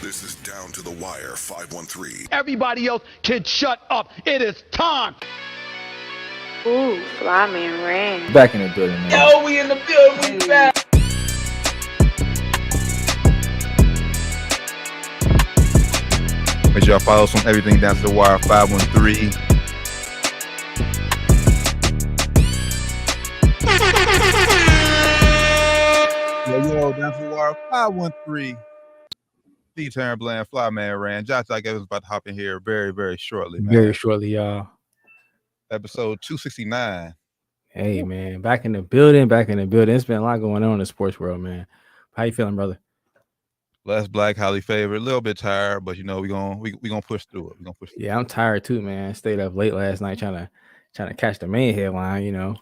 This is Down to the Wire 513. Everybody else can shut up. It is time. Ooh, Flyman ran. Back in the building, man. Yo, we in the building. We back. Make sure y'all follow us on everything Down to the Wire 513. Yo, Down to the Wire 513. D Turn Bland, Flyman ran. Josh, I guess, was about to hop in here very, very shortly, man. Very shortly, y'all. Episode 269. Hey, man, back in the building. It's been a lot going on in the sports world, man. How you feeling, brother? Less black, highly favored. A little bit tired, but you know we gonna push through it. Yeah, I'm tired too, man. Stayed up late last night trying to catch the main headline. You know.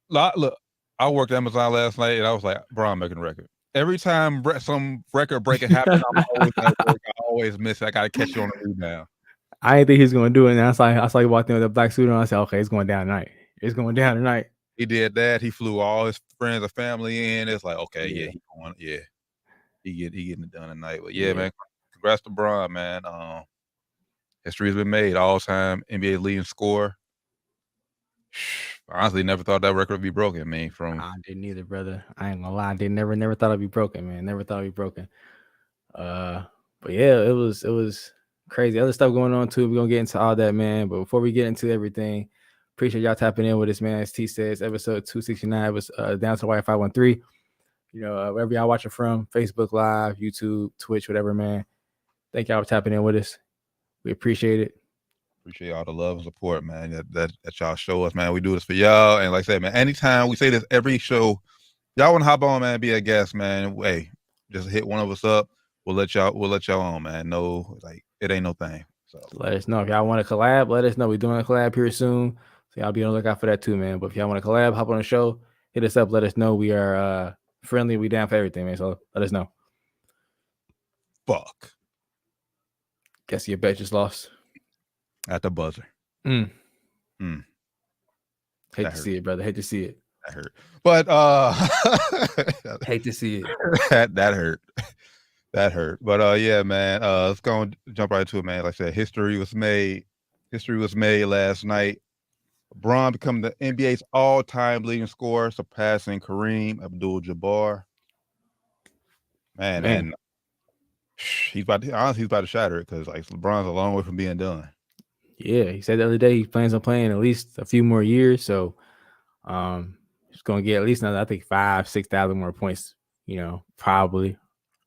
Look, I worked at Amazon last night, and I was like, "Bro, I'm making a record." Every time some record breaking happens, I'm always at work. I always miss it. I gotta catch you on the rebound. I didn't think he was gonna do it. And I saw he walked in with a black suit on. I said, "Okay, it's going down tonight. It's going down tonight." He did that. He flew all his friends and family in. It's like, okay, yeah, he going, yeah. He getting it done tonight. But yeah, man, congrats to LeBron, man. History has been made. All-time NBA leading scorer. Honestly, never thought that record would be broken. I mean, I didn't either, brother. I ain't gonna lie. I did never thought it'd be broken, man. Never thought it'd be broken. But yeah, it was crazy. Other stuff going on too. We're gonna get into all that, man. But before we get into everything, appreciate y'all tapping in with us, man. As T says, episode 269 was Down to the Wire 513. You know, wherever y'all watching from, Facebook Live, YouTube, Twitch, whatever, man. Thank y'all for tapping in with us. We appreciate it. Appreciate all the love and support, man, that y'all show us, man. We do this for y'all. And like I said, man, anytime we say this every show, y'all want to hop on, man, be a guest, man. Hey, just hit one of us up. We'll let y'all on, man. No, like it ain't no thing. So let us know. If y'all want to collab, let us know. We're doing a collab here soon. So y'all be on the lookout for that too, man. But if y'all want to collab, hop on the show, hit us up, let us know. We are friendly, we down for everything, man. So let us know. Fuck. Guess your bet just lost. At the buzzer. Hate to see it, brother. Hate to see it. That hurt. But hate to see it. that hurt. That hurt. But yeah, man. Let's go and jump right into it, man. Like I said, history was made last night. LeBron become the NBA's all-time leading scorer, surpassing Kareem Abdul-Jabbar. Man, and he's about to shatter it because like LeBron's a long way from being done. Yeah, he said the other day he plans on playing at least a few more years, so he's gonna get at least another, I think 5,000-6,000 more points. You know, probably.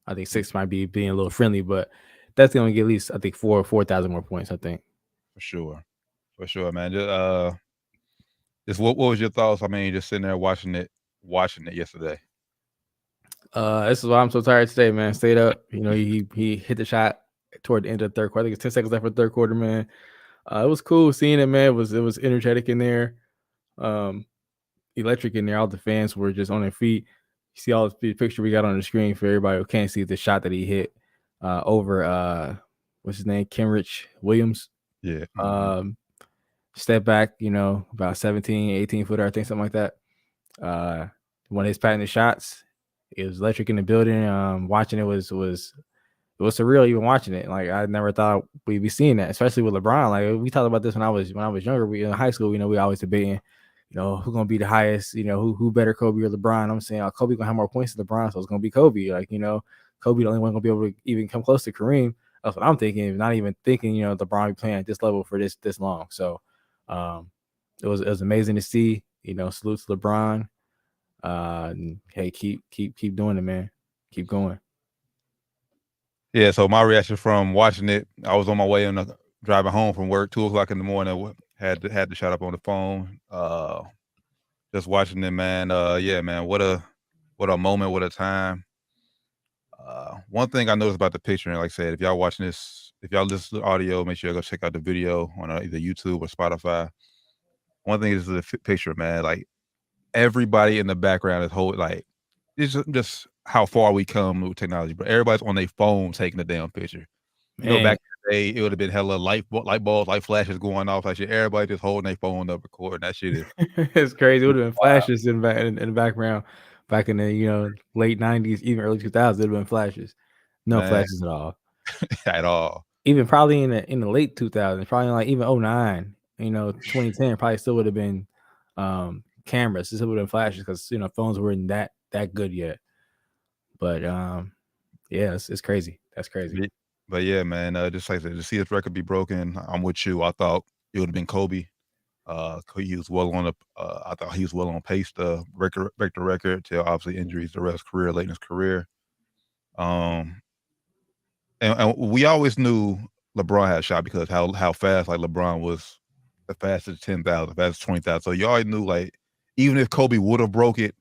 I think 6 might be being a little friendly, but that's gonna get at least I think 4,000 more points. I think for sure, man. Just what was your thoughts? I mean, just sitting there watching it yesterday. This is why I'm so tired today, man. Stayed up. You know, he hit the shot toward the end of the third quarter. I think it's 10 seconds left for the third quarter, man. It was cool seeing it, man. It was energetic in there, electric in there. All the fans were just on their feet. You see all the picture we got on the screen for everybody who can't see the shot that he hit over what's his name, Kenrich Williams. Yeah. Step back, you know, about 17, 18 footer, I think, something like that. One of his patented shots. It was electric in the building. Watching it was surreal even watching it. Like I never thought we'd be seeing that, especially with LeBron. Like we talked about this when I was younger. We in high school, you know, we always debating, you know, who's gonna be the highest, you know, who better, Kobe or LeBron. I'm saying Kobe gonna have more points than LeBron, so it's gonna be Kobe. Like, you know, Kobe the only one gonna be able to even come close to Kareem. That's what I'm thinking. Not even thinking, you know, LeBron be playing at this level for this long. So it was amazing to see. You know, salute to LeBron. Hey, keep doing it, man. Keep going. Yeah, so my reaction from watching it, I was on my way driving home from work, 2:00 in the morning. Had to shut up on the phone. Just watching it, man. Yeah, man. What a moment, what a time. One thing I noticed about the picture, and like I said, if y'all watching this, if y'all listen to the audio, make sure you go check out the video on either YouTube or Spotify. One thing is the picture, man. Like everybody in the background is like it's just how far we come with technology, but everybody's on their phone taking the damn picture. You know, back in the day, it would have been hella light bulbs, light flashes going off, like shit. Everybody just holding their phone up, recording. That shit is it's crazy. It would have been flashes in the background back in the, you know, late 90s, even early 2000s. It would have been flashes. No man, flashes at all. at all. Even probably in the late 2000s, probably like even 09, 2010 probably still would have been cameras. It still would have been flashes because phones weren't that good yet. But yeah, it's crazy. That's crazy. But yeah, man, just like I said, to see his record be broken, I'm with you. I thought it would have been Kobe. He was well on I thought he was well on pace to break the record till obviously injuries the rest of his career, late in his career. And we always knew LeBron had a shot because how fast like LeBron was, the fastest 10,000, fastest 20,000. So you always knew like even if Kobe would have broke it,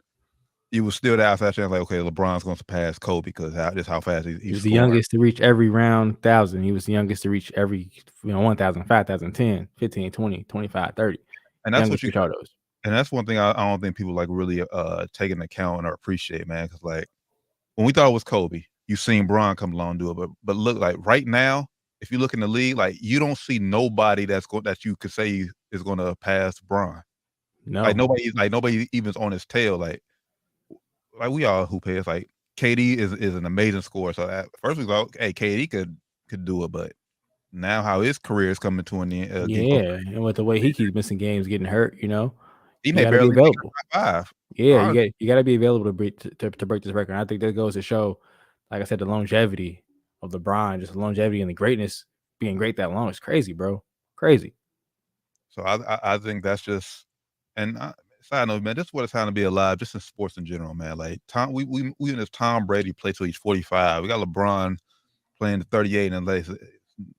you was still the outside chance like, okay, LeBron's going to surpass Kobe because just how fast he's He was scoring. the youngest to reach every round 1,000. He was the youngest to reach every 1,000, 5,000, 10, 15, 20, 25, 30. And that's what Youngest reach all those. And that's one thing I don't think people like really take into account or appreciate, man. Because like when we thought it was Kobe, you seen Bron come along and do it, but look, like right now, if you look in the league, like you don't see nobody that you could say is going to pass Bron. No, like nobody even's on his tail. Like we all hoop heads. Like KD is an amazing scorer. So at first we thought, hey, KD could do it, but now how his career is coming to an end. and with the way he keeps missing games, getting hurt, he may barely be available. Five. Yeah, you got to be available to break this record. And I think that goes to show, like I said, the longevity of LeBron, just the longevity and the greatness, being great that long is crazy, bro. Crazy. So I think that's just, and side note, man, this is what it's time to be alive, just in sports in general, man. Like we in this Tom Brady play till he's 45. We got LeBron playing to 38 and like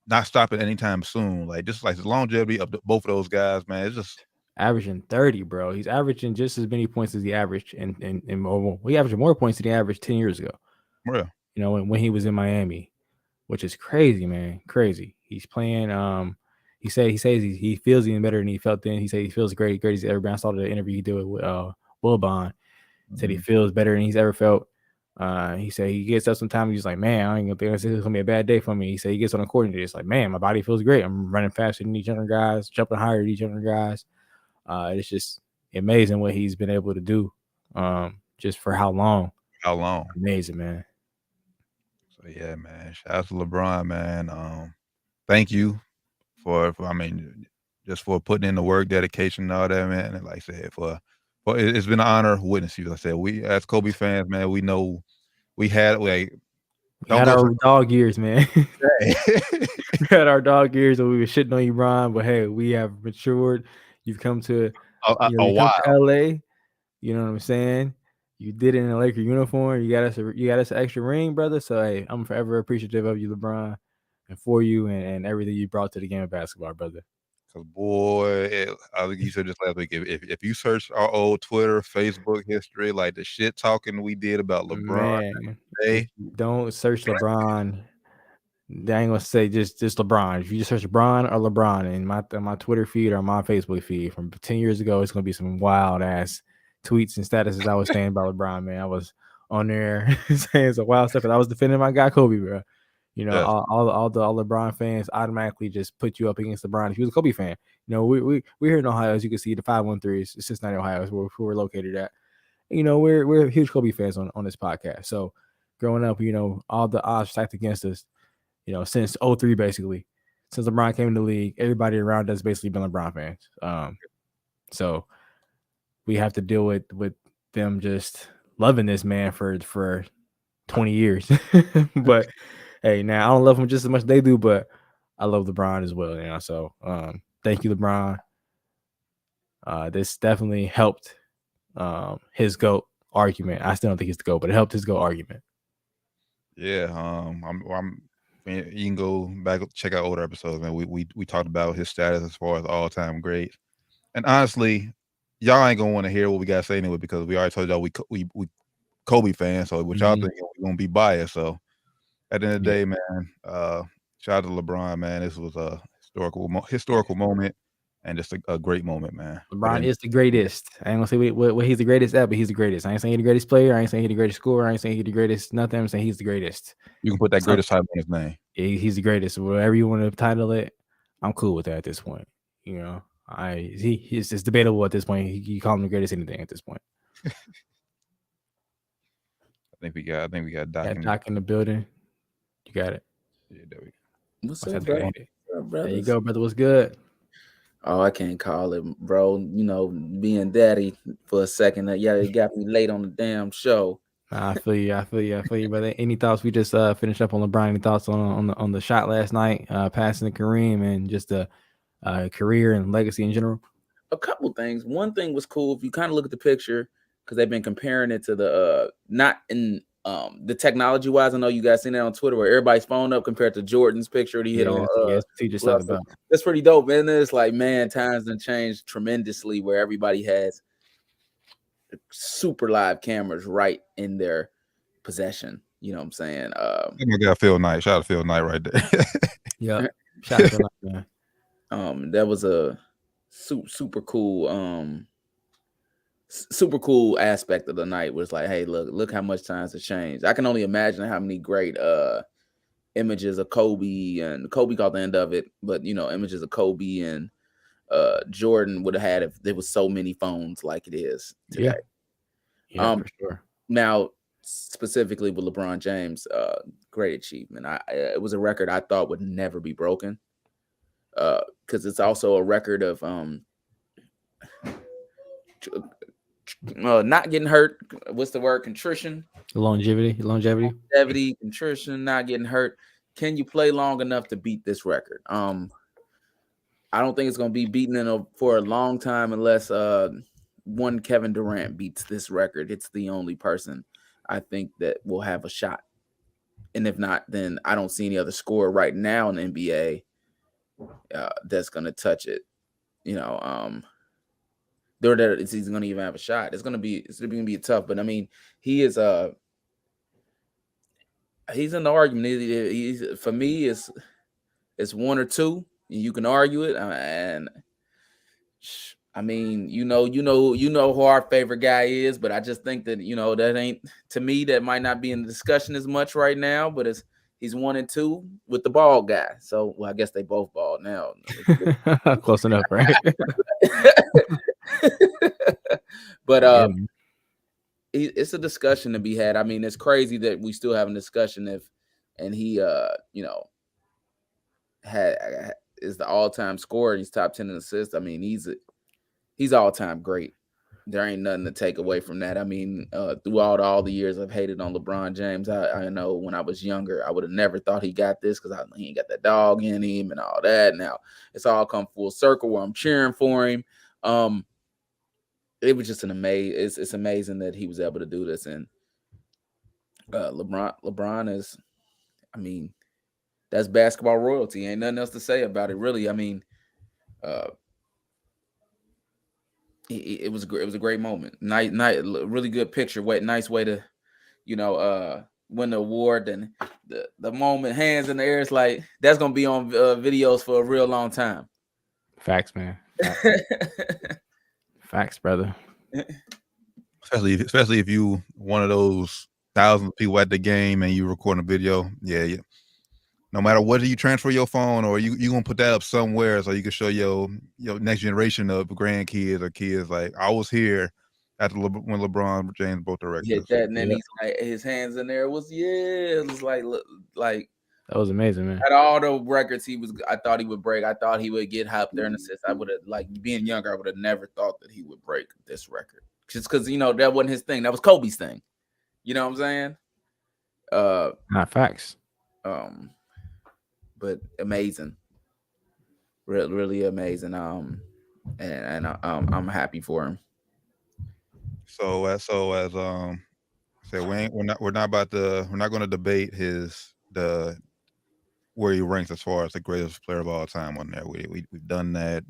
not stopping anytime soon. Like just like the longevity of both of those guys, man. It's just averaging 30, bro. He's averaging just as many points as he averaged in he averaged more points than he averaged 10 years ago. Yeah. When he was in Miami, which is crazy, man. Crazy. He's playing. He says he feels even better than he felt then. He said he feels great as ever been. I saw the interview he did with Will Bond. Said he feels better than he's ever felt. He said he gets up sometime. He's like, man, I ain't gonna think it's gonna be a bad day for me. He said he gets on the court and it's like, man, my body feels great. I'm running faster than these younger guys, jumping higher than these younger guys. It's just amazing what he's been able to do. Just for how long? Amazing, man. So yeah, man. Shout out to LeBron, man. Thank you for just for putting in the work, dedication, and all that, man. And like I said, it's been an honor witnessing you. Like I said, we as Kobe fans, man, we know we had our dog years, man. We had our dog years and we were shitting on you, Ron. But hey, we have matured. You've come to a while. To LA. You know what I'm saying? You did it in a Laker uniform. You got us an extra ring, brother. So hey, I'm forever appreciative of you, LeBron, and for you and everything you brought to the game of basketball, brother. Cause boy, I think you said this last week. If you search our old Twitter, Facebook history, like the shit talking we did about LeBron, don't search LeBron. I ain't gonna say just LeBron. If you just search LeBron or LeBron in my Twitter feed or my Facebook feed from 10 years ago, it's gonna be some wild ass tweets and statuses I was saying about LeBron, man. I was on there saying some wild stuff, and I was defending my guy Kobe, bro. All the LeBron fans automatically just put you up against LeBron if you was a Kobe fan. We're here in Ohio, as you can see, the 513 is Cincinnati, Ohio, is where we're located at. We're huge Kobe fans on this podcast. So growing up, all the odds stacked against us. Since 03, basically, since LeBron came in the league, everybody around us basically been LeBron fans. So we have to deal with them just loving this man for 20 years. But hey, now I don't love him just as much as they do, but I love LeBron as well. So thank you, LeBron. This definitely helped his GOAT argument. I still don't think he's the GOAT, but it helped his GOAT argument. Yeah, you can go back, check out older episodes, man. We talked about his status as far as all-time great. And honestly, y'all ain't gonna want to hear what we gotta say anyway, because we already told y'all we Kobe fans, so what y'all think we're gonna be biased. So at the end of the day, man, shout out to LeBron, man. This was a historical moment and just a great moment, man. LeBron is the greatest. I ain't gonna say what he's the greatest at, but he's the greatest. I ain't saying he's the greatest player. I ain't saying he's the greatest scorer. I ain't saying he's the greatest nothing. I'm saying he's the greatest. You can put that greatest title on his name. He's the greatest. Whatever you want to title it, I'm cool with that at this point. It's debatable at this point. You call him the greatest anything at this point. I think we got Doc in the building. You got it. Yeah, there we go. What's Must up, have to bro? hate it. What's up, There you brothers? go, brother. What's good? Oh, I can't call it, bro. You know, being daddy for a second. Yeah, it got me late on the damn show. I feel you, brother. Any thoughts? We just finished up on LeBron. Any thoughts on the shot last night, passing to Kareem, and just the career and legacy in general? A couple things. One thing was cool. If you kind of look at the picture, because they've been comparing it to the not in the technology wise. I know you guys seen that on Twitter where everybody's phone up compared to Jordan's picture that he hit on. Yes, just talked about. That's pretty dope, man. It's like, man, times have changed tremendously where everybody has super live cameras right in their possession. You know what I'm saying? My guy Phil Knight. Shout out to Phil Knight right there. Yeah. Shout out to Knight, man. That was a super cool aspect of the night. Was like, hey, look how much times have changed. I can only imagine how many great images of Kobe, and Kobe caught the end of it, but you know, images of Kobe and Jordan would have had if there was so many phones like it is today. Yeah, for sure. Now, specifically with LeBron James, great achievement. It was a record I thought would never be broken. Because it's also a record of not getting hurt. What's the word? Contrition. Longevity. Contrition. Not getting hurt. Can you play long enough to beat this record? I don't think it's going to be beaten for a long time unless one Kevin Durant beats this record. It's the only person I think that will have a shot. And if not, then I don't see any other scorer right now in the NBA that's going to touch it. You know, he's going to even have a shot. It's going to be tough. But I mean, he's in the argument. He's for me, it's one or two. You can argue it, and I mean, you know who our favorite guy is. But I just think that that ain't, to me, that might not be in the discussion as much right now. But he's 1 and 2 with the bald guy. So, well, I guess they both bald now. Close enough, right? But it's a discussion to be had. I mean, it's crazy that we still have a discussion he is the all-time scorer. He's top 10 in assists. I mean, he's all-time great. There ain't nothing to take away from that. I mean, throughout all the years I've hated on LeBron James, I know when I was younger, I would have never thought he got this because he ain't got that dog in him and all that. Now it's all come full circle where I'm cheering for him. It was just it's amazing that he was able to do this. And LeBron is, I mean, that's basketball royalty. Ain't nothing else to say about it, really. I mean, it was a great moment. Nice, really good picture. Nice way to, win the award. And the moment, hands in the air, it's like that's gonna be on videos for a real long time. Facts, man. Facts, brother. Especially if you one of those thousands of people at the game and you recording a video. Yeah. No matter whether you transfer your phone or you gonna put that up somewhere so you can show your next generation of grandkids or kids, like, I was here when LeBron James broke the record. Yeah, that, and then he's like, his hands in there. It was like that was amazing, man. At all the records I thought he would break. I thought he would get up there in assists. I would have, being younger, I would have never thought that he would break this record. Just because that wasn't his thing. That was Kobe's thing. You know what I'm saying? Not facts. But amazing, really amazing. And I'm happy for him. So as said, we're not going to debate where he ranks as far as the greatest player of all time on there. We've done that.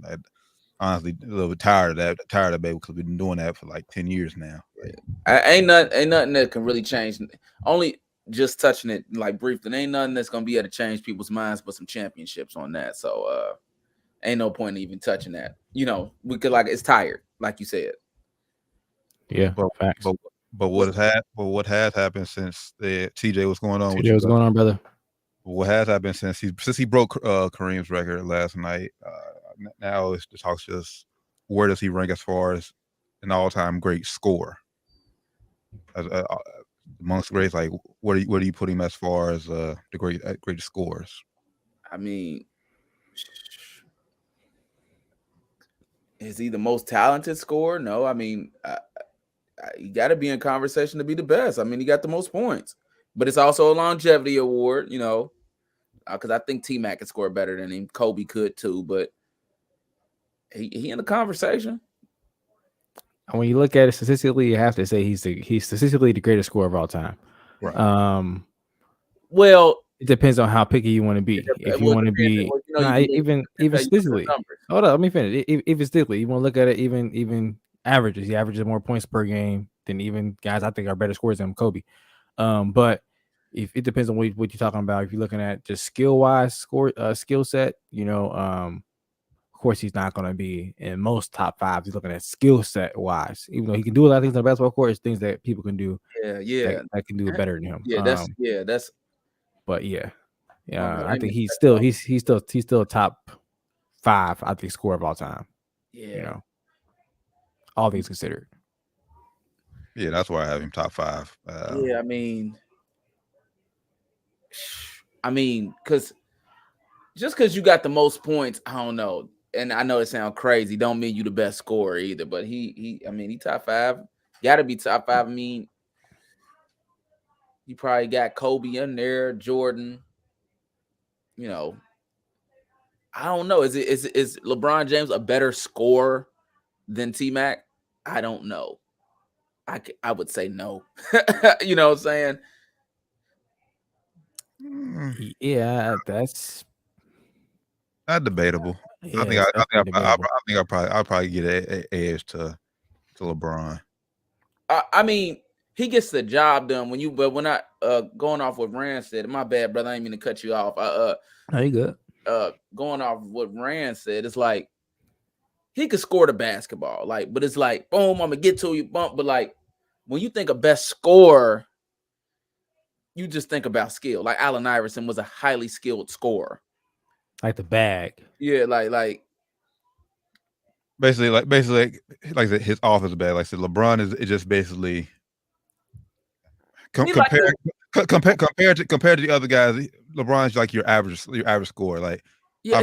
Honestly, a little bit tired of that debate because we've been doing that for like 10 years now. Ain't nothing that can really change. Only just touching it briefly. Ain't nothing that's gonna be able to change people's minds but some championships on that. So ain't no point in even touching that. We could it's tired, like you said. Yeah, facts. But what has happened since TJ, what's going on? TJ, what's going on, brother? What has happened since he broke Kareem's record last night? Now the talk's just where does he rank as far as an all-time great scorer? amongst greats? Like, where do you put him as far as the greatest scorers? I mean, is he the most talented scorer? No, I mean, you got to be in conversation to be the best. I mean, he got the most points, but it's also a longevity award, you know, because I think T-Mac could score better than him. Kobe could too, but he in the conversation. And when you look at it statistically, you have to say he's statistically the greatest scorer of all time. Right. Well, it depends on how picky you want to be. If you want to be, even statistically. Hold on, let me finish. If statistically, you want to look at it, even averages. He averages more points per game than even guys I think are better scorers than Kobe. But if it depends on what you're talking about. If you're looking at just skill set, you know, of course he's not going to be in most top fives. He's looking at skill set wise, even though he can do a lot of things on the basketball court. It's things that people can do. Yeah, that can do it better than him. That's. But I think he's still top 5. I think scorer of all time. Yeah, you know, all things considered. Yeah, that's why I have him top 5. I mean, because just because you got the most points, I don't know. And I know it sounds crazy. Don't mean you the best scorer either. But he top 5. Got to be top 5. I mean, you probably got Kobe in there, Jordan. You know, I don't know. Is LeBron James a better scorer than T-Mac? I don't know. I would say no. You know what I'm saying? Yeah, that's debatable. Yeah, I'll probably get an edge to LeBron. I mean, he gets the job done but when I going off what Rand said, my bad, brother. I didn't mean to cut you off. No, you good. Going off what Rand said, it's like he could score the basketball, like, but it's like, boom, I'm gonna get to you, bump. But like when you think of best scorer, you just think about skill. Like Allen Iverson was a highly skilled scorer. Like the bag. Yeah, like basically his offense bag. Like I said, LeBron is just basically compared to the other guys. LeBron's like your average scorer. Like you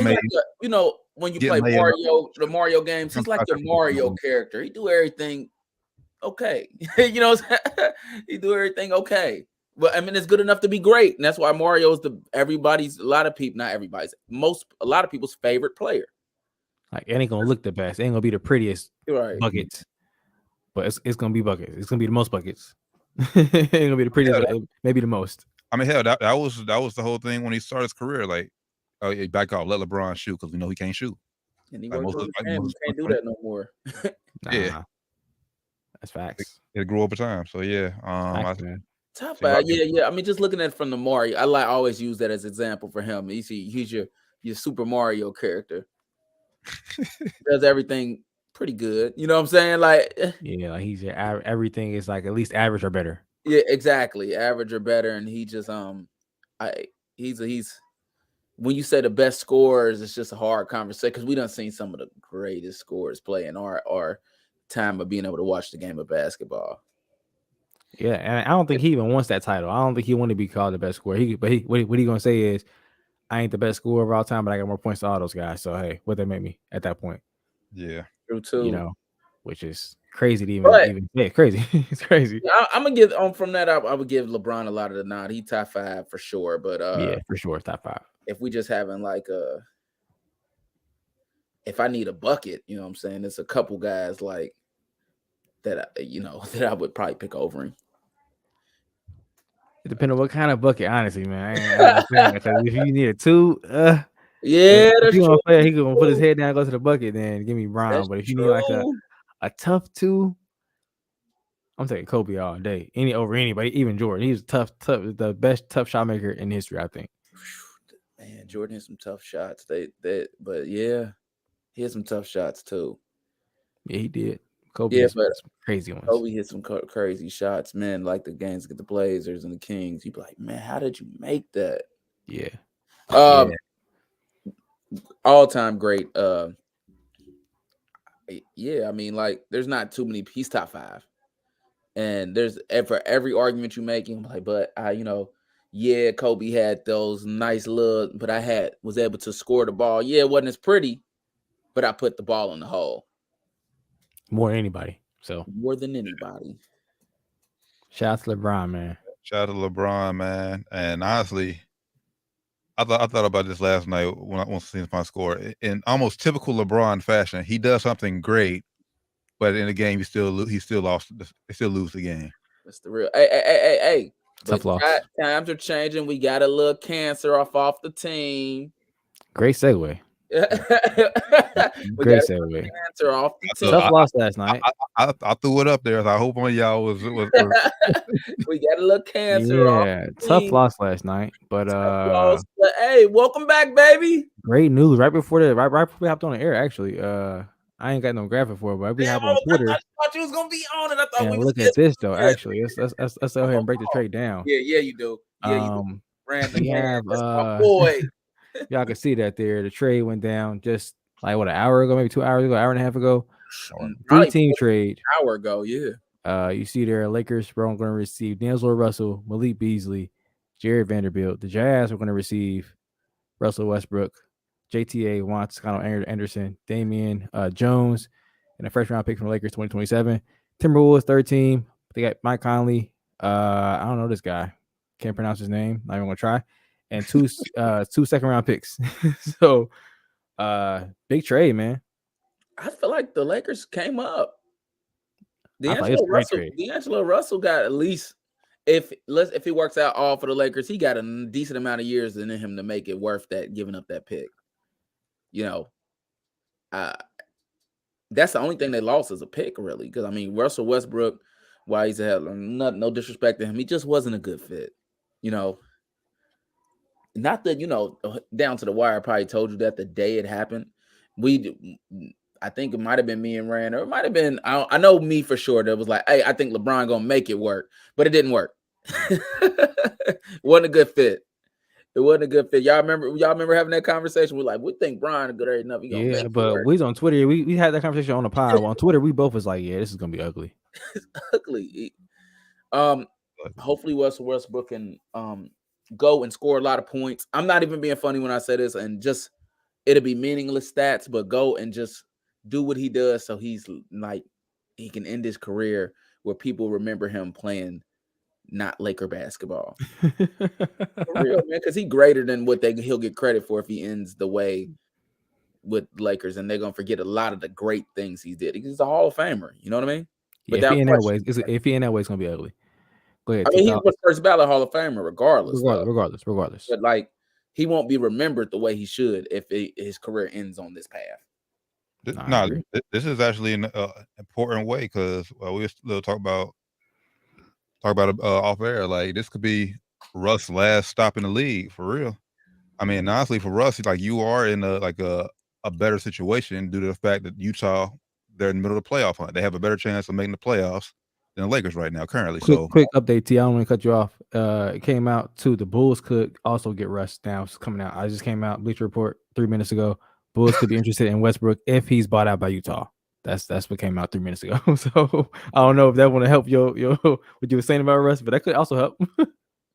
know, when you play the Mario games, he's like your Mario character. He do everything okay. You know, he do everything okay. But I mean, it's good enough to be great, and that's why Mario is a lot of people's favorite player. Like, it ain't gonna look the best. It ain't gonna be the prettiest buckets, but it's gonna be buckets. It's gonna be the most buckets. It ain't gonna be the prettiest, maybe the most. I mean, hell, that was the whole thing when he started his career. Like, oh yeah, back off, let LeBron shoot because we know he can't shoot. And he can't do that no more. Yeah, that's facts. It grew over time. So yeah, top 5. Yeah. I mean, just looking at it from the Mario, I always use that as an example for him. You see, he's your Super Mario character. Does everything pretty good. You know what I'm saying? Like, yeah, like he's everything is like at least average or better. Yeah, exactly, average or better. And he just he's when you say the best scorers, it's just a hard conversation because we done seen some of the greatest scorers play in our time of being able to watch the game of basketball. Yeah, and I don't think he even wants that title. I don't think he want to be called the best scorer. What he gonna say is, I ain't the best scorer of all time, but I got more points than all those guys. So hey, what they make me at that point? Yeah, true too. You know, which is crazy to even say. Crazy, it's crazy. I'm gonna give from that. I would give LeBron a lot of the nod. He top 5 for sure. But yeah, for sure, top 5. If we just having like if I need a bucket, you know what I'm saying? There's a couple guys like that, that I would probably pick over him. It depends on what kind of bucket, honestly, man. If you need a 2, yeah, if he gonna put his head down, and go to the bucket, then give me Brown. That's but if you need like a tough 2, I'm taking Kobe all day. Over anybody, even Jordan. He's the best tough shot maker in history, I think. Man, Jordan had some tough shots. But yeah, he had some tough shots too. Yeah, he did. Kobe hit some crazy ones. Kobe hit some crazy shots, man. Like the games get the Blazers and the Kings. You'd be like, man, how did you make that? Yeah. All-time great. Yeah, I mean, like, there's not too many. He's top 5. And there's for every argument you make, I'm like, but yeah, Kobe had those nice look, but I was able to score the ball. Yeah, it wasn't as pretty, but I put the ball in the hole. More than anybody. So more than anybody. Shout out to LeBron, man. Shout out to LeBron, man. And honestly, I thought about this last night when I seen my score. In almost typical LeBron fashion, he does something great, but in the game he still lose the game. That's the real. Hey. Tough loss. Times are changing. We got a little cancer off the team. Great segue. Great segue. Cancer off the team. Tough loss last night. I threw it up there. So I hope one of y'all was we got a little cancer. Yeah, tough loss last night. But hey, welcome back, baby. Great news. Right before we hopped on the air, actually. I ain't got no graphic for it, but we have on Twitter. I thought you was gonna be on it. I thought we look at this though. Actually, let's go ahead and break the trade down. Yeah, you do. Yeah, you do. Random. We have my boy. Y'all can see that there. The trade went down just like an hour ago, maybe 2 hours ago, hour and a half ago. 3-team trade. An hour ago, yeah. You see there, Lakers were going to receive D'Angelo Russell, Malik Beasley, Jared Vanderbilt. The Jazz were going to receive Russell Westbrook, JTA, Juan Toscano Anderson, Damian Jones, and a first-round pick from the Lakers 2027. Timberwolves, third team. They got Mike Conley. I don't know this guy. Can't pronounce his name. Not even going to try. And two second-round picks. So, big trade, man. I feel like the Lakers came up. D'Angelo Russell got at least, if he works out all for the Lakers, he got a decent amount of years in him to make it worth that, giving up that pick. That's the only thing they lost as a pick, really. Because Russell Westbrook, while he's had no disrespect to him, he just wasn't a good fit. Not that down to the wire. I probably told you that the day it happened. I think it might have been me and Rand, or it might have been. I know me for sure. That was like, hey, I think LeBron gonna make it work, but it didn't work. Wasn't a good fit. It wasn't a good fit. Y'all remember having that conversation? We're like, we think Brian is good enough. Yeah, but we was on Twitter. We had that conversation on the pod. On Twitter, we both was like, yeah, this is gonna be ugly. It's ugly. Hopefully Russell Westbrook can go and score a lot of points. I'm not even being funny when I say this, and just it'll be meaningless stats, but go and just do what he does so he's like he can end his career where people remember him playing not Laker basketball. For real, man, because he's greater than what he'll get credit for if he ends the way with Lakers, and they're gonna forget a lot of the great things he did. He's a Hall of Famer, you know what I mean? But if he in that way, it's gonna be ugly. Go ahead. He was first ballot Hall of Famer, regardless. Regardless. But he won't be remembered the way he should if his career ends on this path. This is actually an important way because we still talk about off air. Like this could be Russ' last stop in the league for real. Honestly, for Russ, like you are in a better situation due to the fact that Utah, they're in the middle of the playoff hunt. They have a better chance of making the playoffs than the Lakers right now currently. Quick update, T. I don't want to cut you off. It came out too. The Bulls could also get Russ now. It's coming out. I just came out. Bleacher Report 3 minutes ago. Bulls could be interested in Westbrook if he's bought out by Utah. That's what came out 3 minutes ago. So I don't know if that want to help your what you were saying about Russ, but that could also help.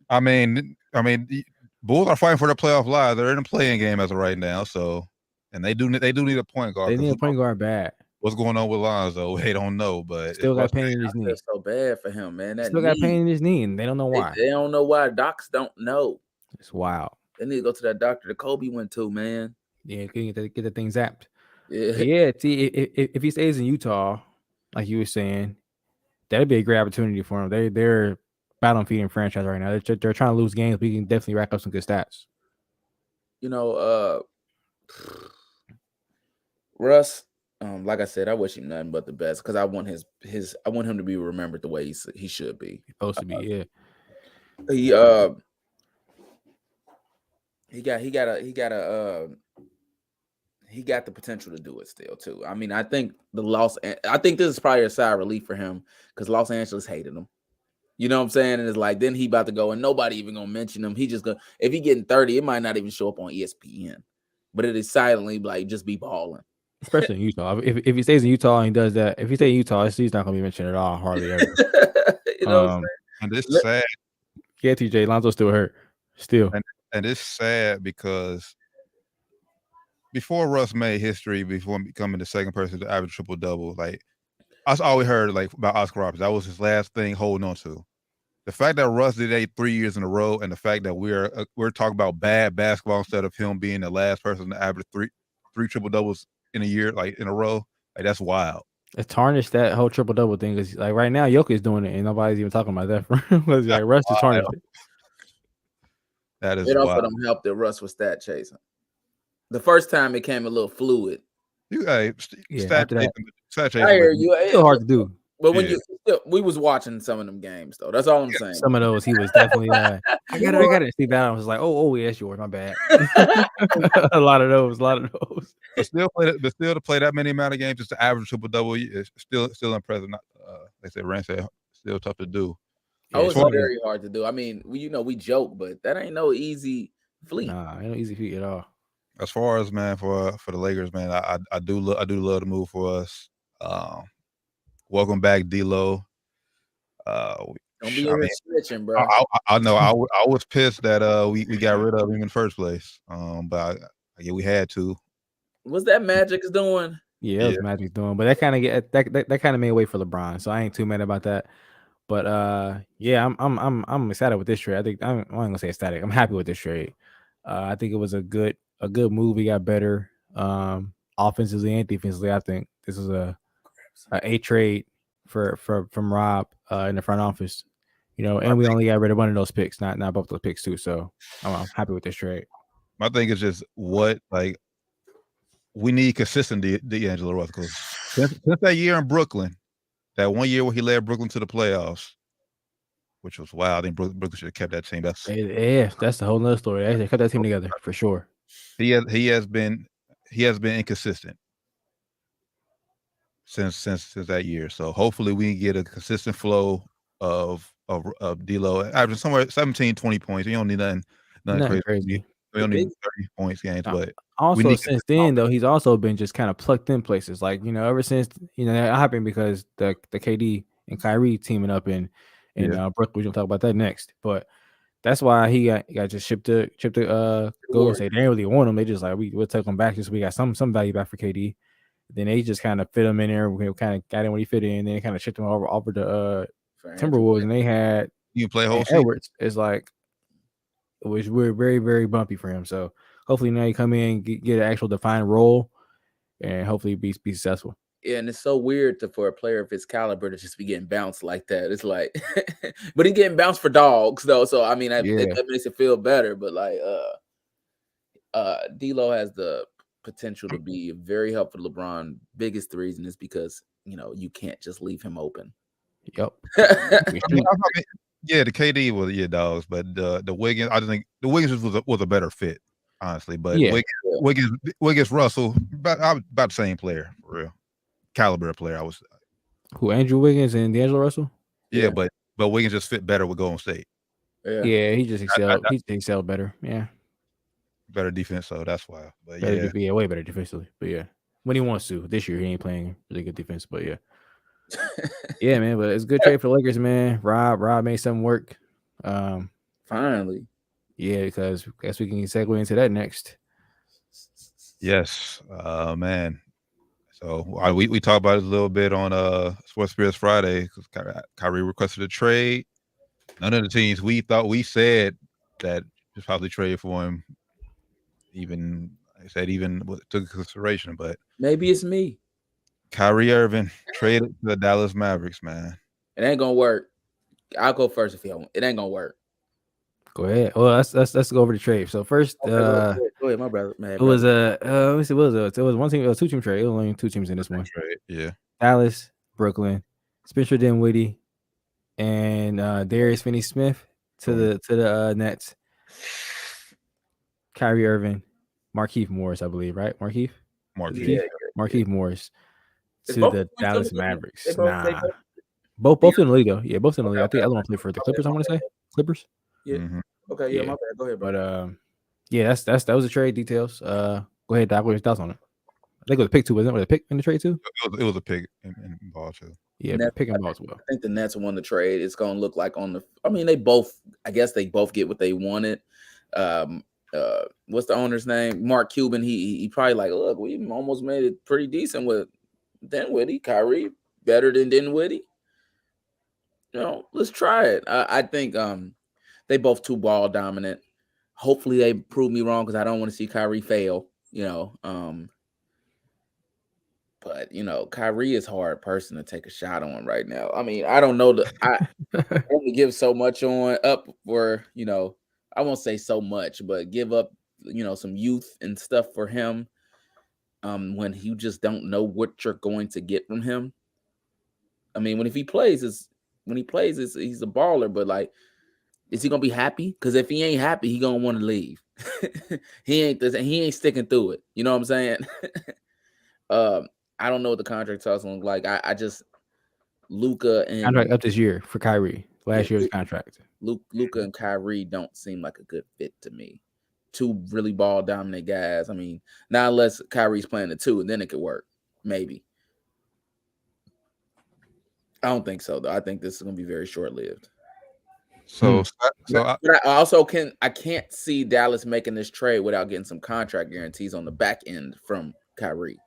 The Bulls are fighting for their playoff lives. They're in a playing game as of right now. So, and they do need a point guard. They need a point guard bad. What's going on with Lonzo? They don't know, but still got pain in his knee. It's so bad for him, man. Still got pain in his knee, and they don't know why. They don't know why. Docs don't know. It's wild. They need to go to that doctor that Kobe went to, man. Yeah, get the thing zapped. Yeah. If he stays in Utah, like you were saying, that'd be a great opportunity for him. They're bottom feeding franchise right now. They're trying to lose games. We can definitely rack up some good stats. Russ. Like I said, I wish him nothing but the best because I want I want him to be remembered the way he should be. Supposed to be, yeah. He got the potential to do it still too. I think this is probably a sigh of relief for him because Los Angeles hated him. You know what I'm saying? And it's like then he about to go and nobody even gonna mention him. He just gonna if he getting 30, it might not even show up on ESPN, but it is silently like just be balling. Especially in Utah. If he stays in Utah and he does that, if he stays in Utah, he's not going to be mentioned at all, hardly ever. You know what I'm And it's Let- sad. Yeah, TJ Lonzo's still hurt. Still. And it's sad because before Russ made history, before becoming the second person to average triple double, like I always heard like about Oscar Robertson. That was his last thing holding on to. The fact that Russ did it 3 years in a row, and the fact that we're talking about bad basketball instead of him being the last person to average three triple doubles in a year, like in a row, like that's wild. It tarnished that whole triple double thing because like right now Jokic is doing it and nobody's even talking about that. Because like Russ is tarnished it. That is It also wild. don't help that Russ was stat chasing. The first time it came a little fluid. Stat after that. chasing, I hear you. It's still hard to do. But when we was watching some of them games though. That's all I'm saying. Some of those he was definitely I got it. Steve Adams was like, oh, yeah, that's yours. My bad. a lot of those. But still to play that many amount of games just to average triple double is still impressive. Not, they said Rand said still tough to do. Oh, it's very hard to do. I mean, we joke, but that ain't no easy feat. Nah, ain't no easy feat at all. As far as man for the Lakers, man, I do love the move for us. Welcome back, D-Lo. Don't be snitching, bro. I know. I was pissed that we got rid of him in the first place. But we had to. What's that Magic's doing? Yeah, it was Magic's doing, but that kind of made way for LeBron, so I ain't too mad about that. But I'm excited with this trade. I think I'm gonna say ecstatic. I'm happy with this trade. I think it was a good move. We got better offensively and defensively. I think this is a trade from Rob in the front office. And we only got rid of one of those picks, not both those picks too. So I'm happy with this trade. My thing is just we need consistent D'Angelo Russell. Since that year in Brooklyn, that 1 year where he led Brooklyn to the playoffs, which was wild. I think Brooklyn should have kept that team. That's the whole nother story. They kept that team together for sure. He has been inconsistent since that year. So hopefully we can get a consistent flow of D'Lo averaging somewhere 17, 20 points. You don't need nothing crazy. We don't need 30 points games, but also since then though, he's also been just kind of plucked in places. Like ever since that happened because the KD and Kyrie teaming up in Brooklyn. We'll talk about that next. But that's why he got just shipped to Golden State. They didn't really want him. They just like we'll take him back just so we got some value back for KD. Then they just kind of fit him in there. We kind of got him when he fit in. And then they kind of shipped him over to Timberwolves, and they had you play whole Edwards. It's like we're very, very bumpy for him. So hopefully now you come in, get an actual defined role, and hopefully be successful. Yeah, and it's so weird for a player of his caliber to just be getting bounced like that. It's like, but he getting bounced for dogs though. So I mean, that makes it feel better. But like, D'Lo has the potential to be very helpful to LeBron. Biggest reason is because you can't just leave him open. Yep. Yeah, the KD was dogs, but the Wiggins, I think the Wiggins was a better fit, honestly. But Wiggins Russell, about the same player for real, caliber of player. I was who Andrew Wiggins and D'Angelo Russell. Yeah, but Wiggins just fit better with Golden State. Yeah, he just excelled. He excelled better. Yeah, better defense, so that's why. But way better defensively. But yeah, when he wants to. This year he ain't playing really good defense, but yeah. Yeah, man, but it's a good trade for the Lakers, man. Rob made something work. Finally. Yeah, because I guess we can segue into that next. Yes, man. So we talked about it a little bit on Sports Spirits Friday because Kyrie requested a trade. None of the teams we said that just probably trade for him even took consideration, but maybe it's me. Kyrie Irving traded to the Dallas Mavericks, man. It ain't gonna work. I'll go first if you want. It ain't gonna work. Go ahead. Well, let's go over the trade. So first, go ahead, my brother. It was let me see. What was it? It was one team. It was 2 team trade. It was only 2 teams in this one. Trade. Yeah. Dallas, Brooklyn, Spencer Dinwiddie, and Darius Finney-Smith to the Nets. Kyrie Irving, Markieff Morris, I believe, right? Markieff Morris to the Dallas Mavericks. Both in the league though. Yeah, both in the league. I think I want to play for the Clippers. I want to say Clippers. Yeah. Mm-hmm. Okay. Yeah. My bad. Go ahead, bro. But yeah, that was the trade details. Go ahead, Doc. What are your thoughts on it? I think it was a pick too. Wasn't it? Was it a pick in the trade too? It was a pick in ball too. Yeah, Nets, picking balls well. I think the Nets won the trade. It's going to look like they both get what they wanted. What's the owner's name? Mark Cuban. He probably like, look, we almost made it pretty decent with Dinwiddie. Kyrie better than Dinwiddie. Let's try it. I think they both too ball dominant. Hopefully they prove me wrong because I don't want to see Kyrie fail. But Kyrie is a hard person to take a shot on right now. I mean, I don't know I only give so much up for, I won't say so much, but give up, some youth and stuff for him. When you just don't know what you're going to get from him. I mean, when he plays, he's a baller, but like, is he gonna be happy? Because if he ain't happy, he gonna want to leave. He ain't sticking through it. You know what I'm saying? I don't know what the contract talks look like. I just Luka and contract up this year for Kyrie. Last year's contract. Luka and Kyrie don't seem like a good fit to me. Two really ball dominant guys. I mean, not unless Kyrie's playing the two, and then it could work. Maybe. I don't think so, though. I think this is going to be very short-lived. But I can't see Dallas making this trade without getting some contract guarantees on the back end from Kyrie.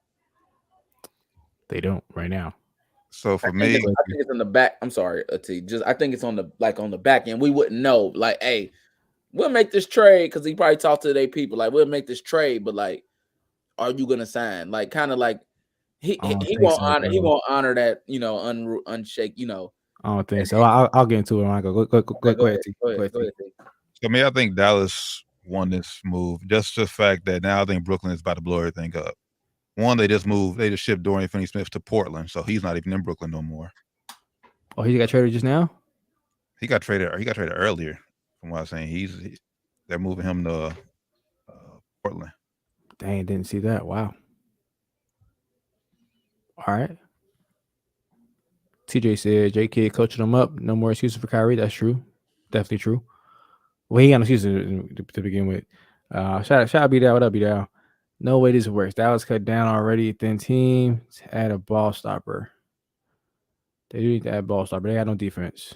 They don't right now. So for me, I think it's on the back. I'm sorry, T. I think it's on the back end. We wouldn't know. Like, hey, we'll make this trade because he probably talked to their people. Like, we'll make this trade, but like, are you gonna sign? Like, kind of like he won't honor that. Unshake. I don't think so. I'll get into it. When I go ahead. Go ahead. So me, I think Dallas won this move. Just the fact that now I think Brooklyn is about to blow everything up. One, they just shipped Dorian Finney-Smith to Portland, so he's not even in Brooklyn no more. Oh, he got traded just now? He got traded earlier, from what I'm saying. They're moving him to Portland. Dang, didn't see that. Wow. All right. TJ said, J-Kid coaching him up. No more excuses for Kyrie. That's true. Definitely true. Well, he got no excuses to begin with. Shout out B-Dow. What up, B-Dow? No way this works. Dallas cut down already. Thin team. Add a ball stopper. They do need to add ball stopper. They got no defense.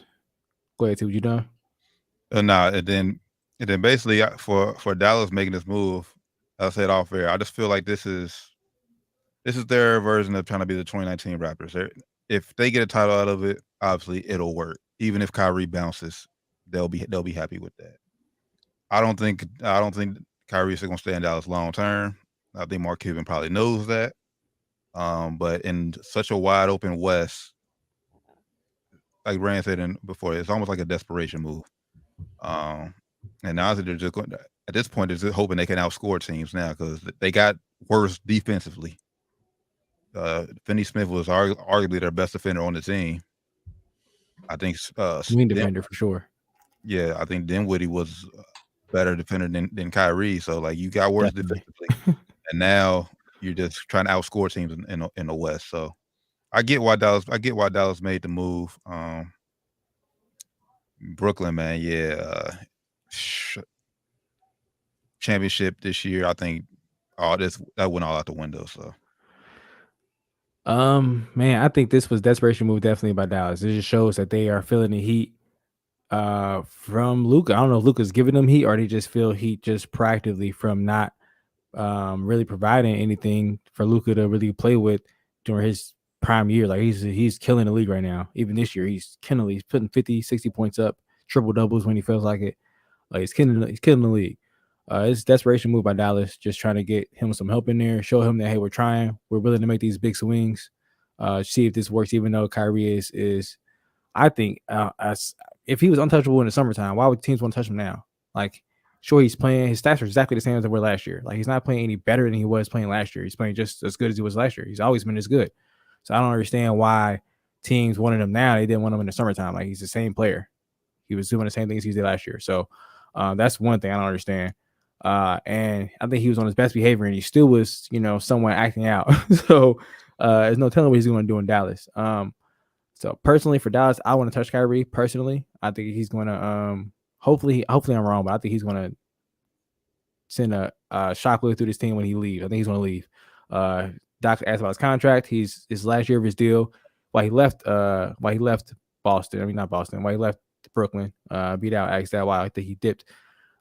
Go ahead, T. What you done? Nah, and then basically for Dallas making this move, I'll say it off air. I just feel like this is their version of trying to be the 2019 Raptors. If they get a title out of it, obviously it'll work. Even if Kyrie bounces, they'll be happy with that. I don't think Kyrie's going to stay in Dallas long term. I think Mark Cuban probably knows that. But in such a wide open West, like Rand said before, it's almost like a desperation move. And now they're just going at this point, they're just hoping they can outscore teams now because they got worse defensively. Finney-Smith was arguably their best defender on the team. I think defender for sure. Yeah, I think Dinwiddie was better defender than Kyrie. So like you got worse defensively, and now you're just trying to outscore teams in the West. So I get why Dallas made the move. Brooklyn, man, yeah, championship this year. I think that went all out the window. So. Man, I think this was desperation move definitely by Dallas. It just shows that they are feeling the heat from Luka. I don't know if Luka's giving them heat or they just feel heat just proactively from not really providing anything for Luka to really play with during his prime year. Like he's killing the league right now. Even this year, he's putting 50, 60 points up, triple doubles when he feels like it. He's killing the league. It's a desperation move by Dallas, just trying to get him some help in there, show him that, hey, we're trying. We're willing to make these big swings, see if this works, even though Kyrie is I think, if he was untouchable in the summertime, why would teams want to touch him now? Like, sure, he's playing. His stats are exactly the same as they were last year. Like, he's not playing any better than he was playing last year. He's playing just as good as he was last year. He's always been as good. So I don't understand why teams wanted him now. They didn't want him in the summertime. Like, he's the same player. He was doing the same things he did last year. So that's one thing I don't understand. And I think he was on his best behavior and he still was, somewhat acting out. So there's no telling what he's going to do in Dallas. So personally for Dallas, I want to touch Kyrie personally. I think he's going to, hopefully I'm wrong, but I think he's going to send a shockwave through this team when he leaves. I think he's going to leave. Doc asked about his contract. His last year of his deal. Boston. I mean, not Boston. Why he left Brooklyn? Beat out. Asked that why I think he dipped.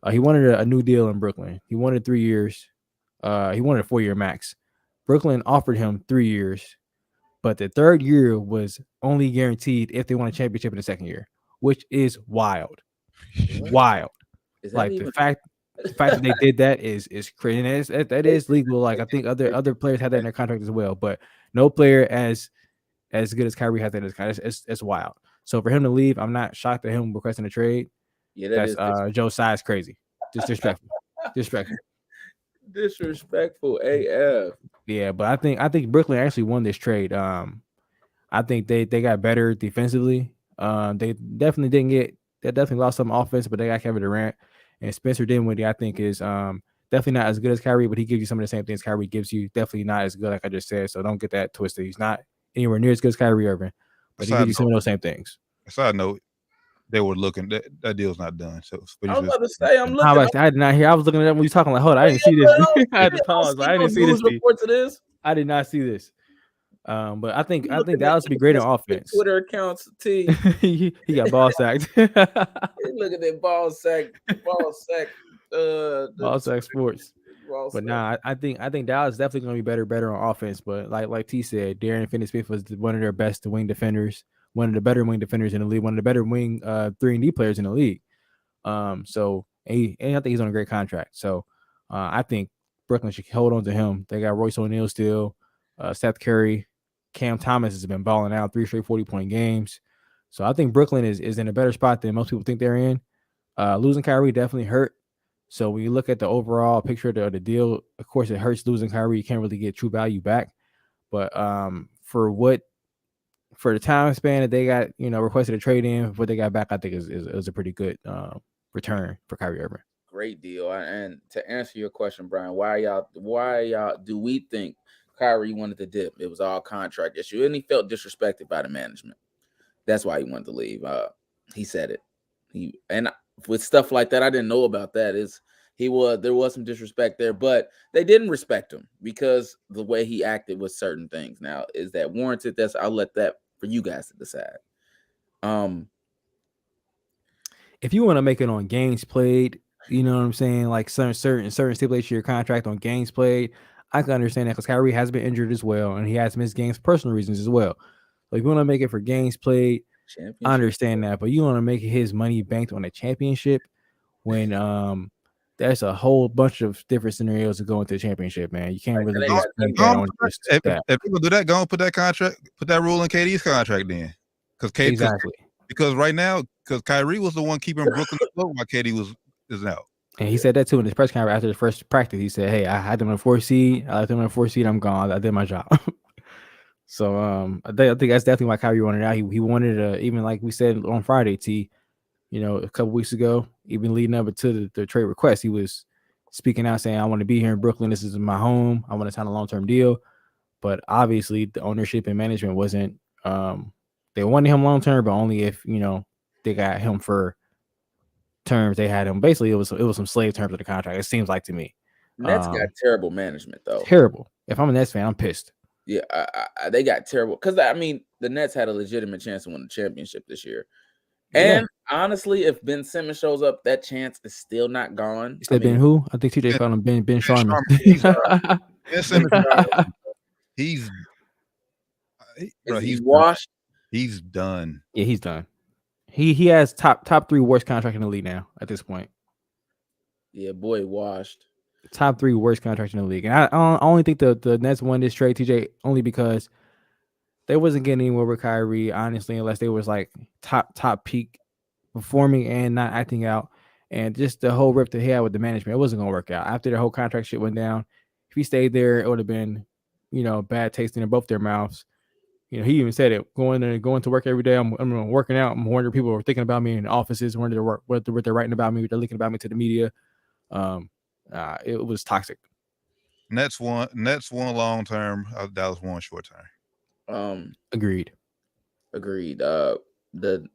He wanted a new deal in Brooklyn. He wanted 3 years. He wanted a 4-year max. Brooklyn offered him 3 years, but the 3rd year was only guaranteed if they won a championship in the 2nd year, which is wild. Wild. Is that Like even... the fact that they did that is crazy. And that is legal. Like I think other players had that in their contract as well, but no player as good as Kyrie has that in his contract. It's wild. So for him to leave, I'm not shocked at him requesting a trade. Yeah, that's Joe Tsai's crazy. Disrespectful. Disrespectful AF. Yeah, but I think Brooklyn actually won this trade. I think they got better defensively. They definitely lost some offense, but they got Kevin Durant and Spencer Dinwiddie. I think is definitely not as good as Kyrie, but he gives you some of the same things Kyrie gives you. Definitely not as good, like I just said. So don't get that twisted. He's not anywhere near as good as Kyrie Irving, but he gives you some of those same things. Side note, they were looking. That deal's not done. So I was about to say, I'm looking. I did not hear. I was looking at that when you talking like, hold on, I didn't see this. I had to pause. I didn't see this. Reports of this. I did not see this. But I think Dallas would be great on offense. Twitter accounts, T. he got ball sacked. Look at that ball sack sports. But nah, I think Dallas is definitely going to be better on offense. But like T said, Darian Finney-Smith was one of their best wing defenders, one of the better wing defenders in the league, one of the better wing 3-and-D players in the league. So I think he's on a great contract. So I think Brooklyn should hold on to him. They got Royce O'Neal still, Seth Curry, Cam Thomas has been balling out 3 straight 40-point games. So I think Brooklyn is in a better spot than most people think they're in. Losing Kyrie definitely hurt. So when you look at the overall picture of the deal, of course, it hurts losing Kyrie. You can't really get true value back. But for the time span that they got, requested a trade in, what they got back, I think is a pretty good return for Kyrie Irving. Great deal. And to answer your question, Brian, why y'all do we think Kyrie wanted to dip? It was all contract issue, and he felt disrespected by the management. That's why he wanted to leave. He said it. And with stuff like that, I didn't know about that. There was some disrespect there, but they didn't respect him because the way he acted with certain things. Now, is that warranted? I'll let that for you guys to decide. If you want to make it on games played, you know what I'm saying, like certain stipulations to your contract on games played, I can understand that because Kyrie has been injured as well, and he has missed games for personal reasons as well. So if you want to make it for games played, I understand that. But you want to make his money banked on a championship when there's a whole bunch of different scenarios to go into the championship, man. You can't really just think that on just that. If people do that, go and put that rule in KD's contract then. Exactly. Because right now, because Kyrie was the one keeping Brooklyn afloat while KD is out. And he said that too in his press conference after the first practice. He said, "Hey, I had them in a 4 seed. I left them in a 4 seed. I'm gone. I did my job." So I think that's definitely why Kyrie wanted out. He wanted even like we said on Friday, T, a couple weeks ago, even leading up to the trade request, he was speaking out saying, "I want to be here in Brooklyn. This is my home. I want to sign a long-term deal." But obviously, the ownership and management wasn't. They wanted him long-term, but only if they got him for terms. They had him basically. It was some slave terms of the contract. It seems like to me. Nets got terrible management though. Terrible. If I'm a Nets fan, I'm pissed. Yeah, they got terrible because the Nets had a legitimate chance to win the championship this year. And honestly, if Ben Simmons shows up, that chance is still not gone. Ben who? I think TJ called him Ben Sharman. Ben Simmons, he's washed. He's done. Yeah, he's done. He has top 3 worst contract in the league now at this point. Yeah, boy, washed. Top 3 worst contract in the league. And I only think the Nets won this trade, TJ, only because they wasn't getting anywhere with Kyrie, honestly, unless they was like top peak performing and not acting out. And just the whole rip that he had with the management, it wasn't going to work out. After the whole contract shit went down, if he stayed there, it would have been, bad tasting in both their mouths. He even said it, going to work every day. I'm working out. I'm wondering people were thinking about me in the offices, wondering what they're writing about me, what they're leaking about me to the media. It was toxic. Nets won long term. Dallas won short term. Agreed. The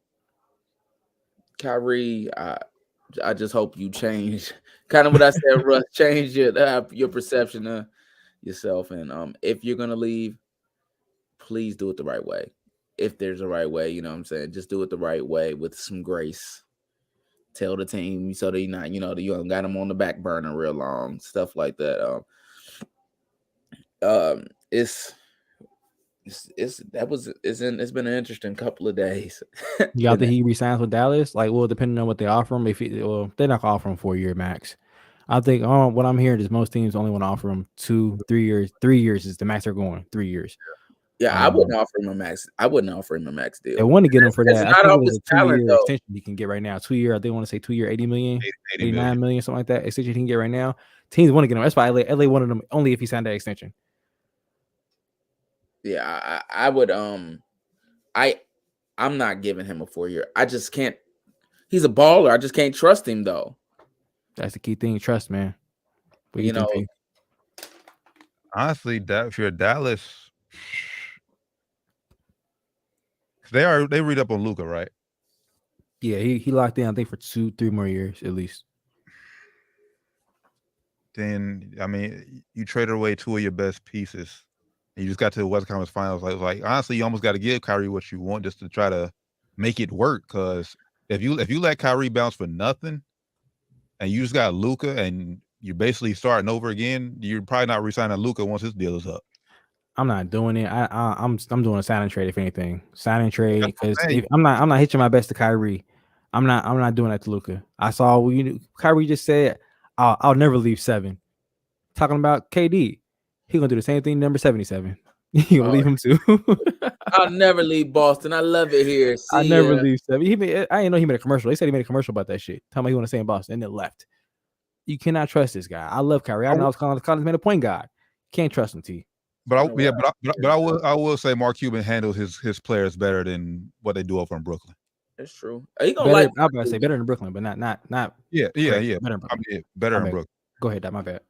Kyrie, I just hope you change kind of what I said, Russ. Change your perception of yourself, and if you're gonna leave, please do it the right way. if there's a right way, you know what I'm saying? Just do it the right way with some grace. Tell the team so they not, you don't got them on the back burner real long, stuff like that. It's been an interesting couple of days. Y'all think he resigns with Dallas? Like, well, depending on what they offer him, they're not gonna offer him 4-year max. I think what I'm hearing is most teams only want to offer him 2-3 years. 3 years is the max they're going. 3 years. Yeah, I wouldn't offer him a max. I wouldn't offer him a max deal. They want to get him for that. It's not always talent, though. Extension he can get right now. 2 year. They want to say 2 year, 80 million, 89 million, something like that. Extension he can get right now. Teams want to get him. That's why LA wanted him only if he signed that extension. Yeah, I would. I'm not giving him a 4 year. I just can't. He's a baller. I just can't trust him though. That's the key thing. Trust, man. But you know, honestly, if you're Dallas, they read up on Luka, right? Yeah, he locked in, I think, for 2-3 more years at least. Then I mean, you traded away 2 of your best pieces. And you just got to the West Conference Finals. Like honestly, you almost got to give Kyrie what you want just to try to make it work. Because if you let Kyrie bounce for nothing, and you just got Luka, and you're basically starting over again, you're probably not re-signing Luka once his deal is up. I'm not doing it. I'm doing a sign and trade if anything. Sign and trade because I'm not hitching my best to Kyrie. I'm not doing that to Luka. I saw Kyrie just said I'll never leave 7. Talking about KD, he gonna do the same thing. Number 77. You gonna leave him too? I'll never leave Boston. I love it here. I never leave 7. I didn't know he made a commercial. They said he made a commercial about that shit. Tell me he want to stay in Boston and then left. You cannot trust this guy. I love Kyrie. I know college made a point guard. Can't trust him, T. But I will say Mark Cuban handles his players better than what they do over in Brooklyn. That's true. He gonna I'm about to say better than Brooklyn, but not. Yeah. Better than Brooklyn. Better than Brooklyn. Go ahead, my bad.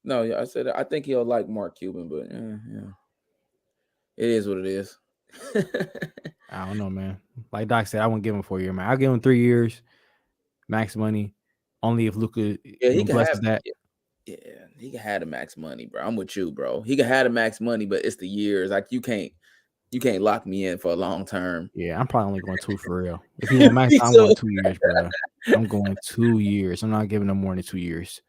No, yeah, I said I think he'll like Mark Cuban, but yeah. It is what it is. I don't know, man. Like Doc said, I won't give him 4 years, man. I'll give him 3 years, max money. Only if Luka blesses that. Yeah, he can have the max money, bro. I'm with you, bro. He can have the max money, but it's the years. Like you can't lock me in for a long term. Yeah, I'm probably only going 2 for real. If he want max, I'm going 2 years, bro. I'm going 2 years. I'm not giving him more than 2 years.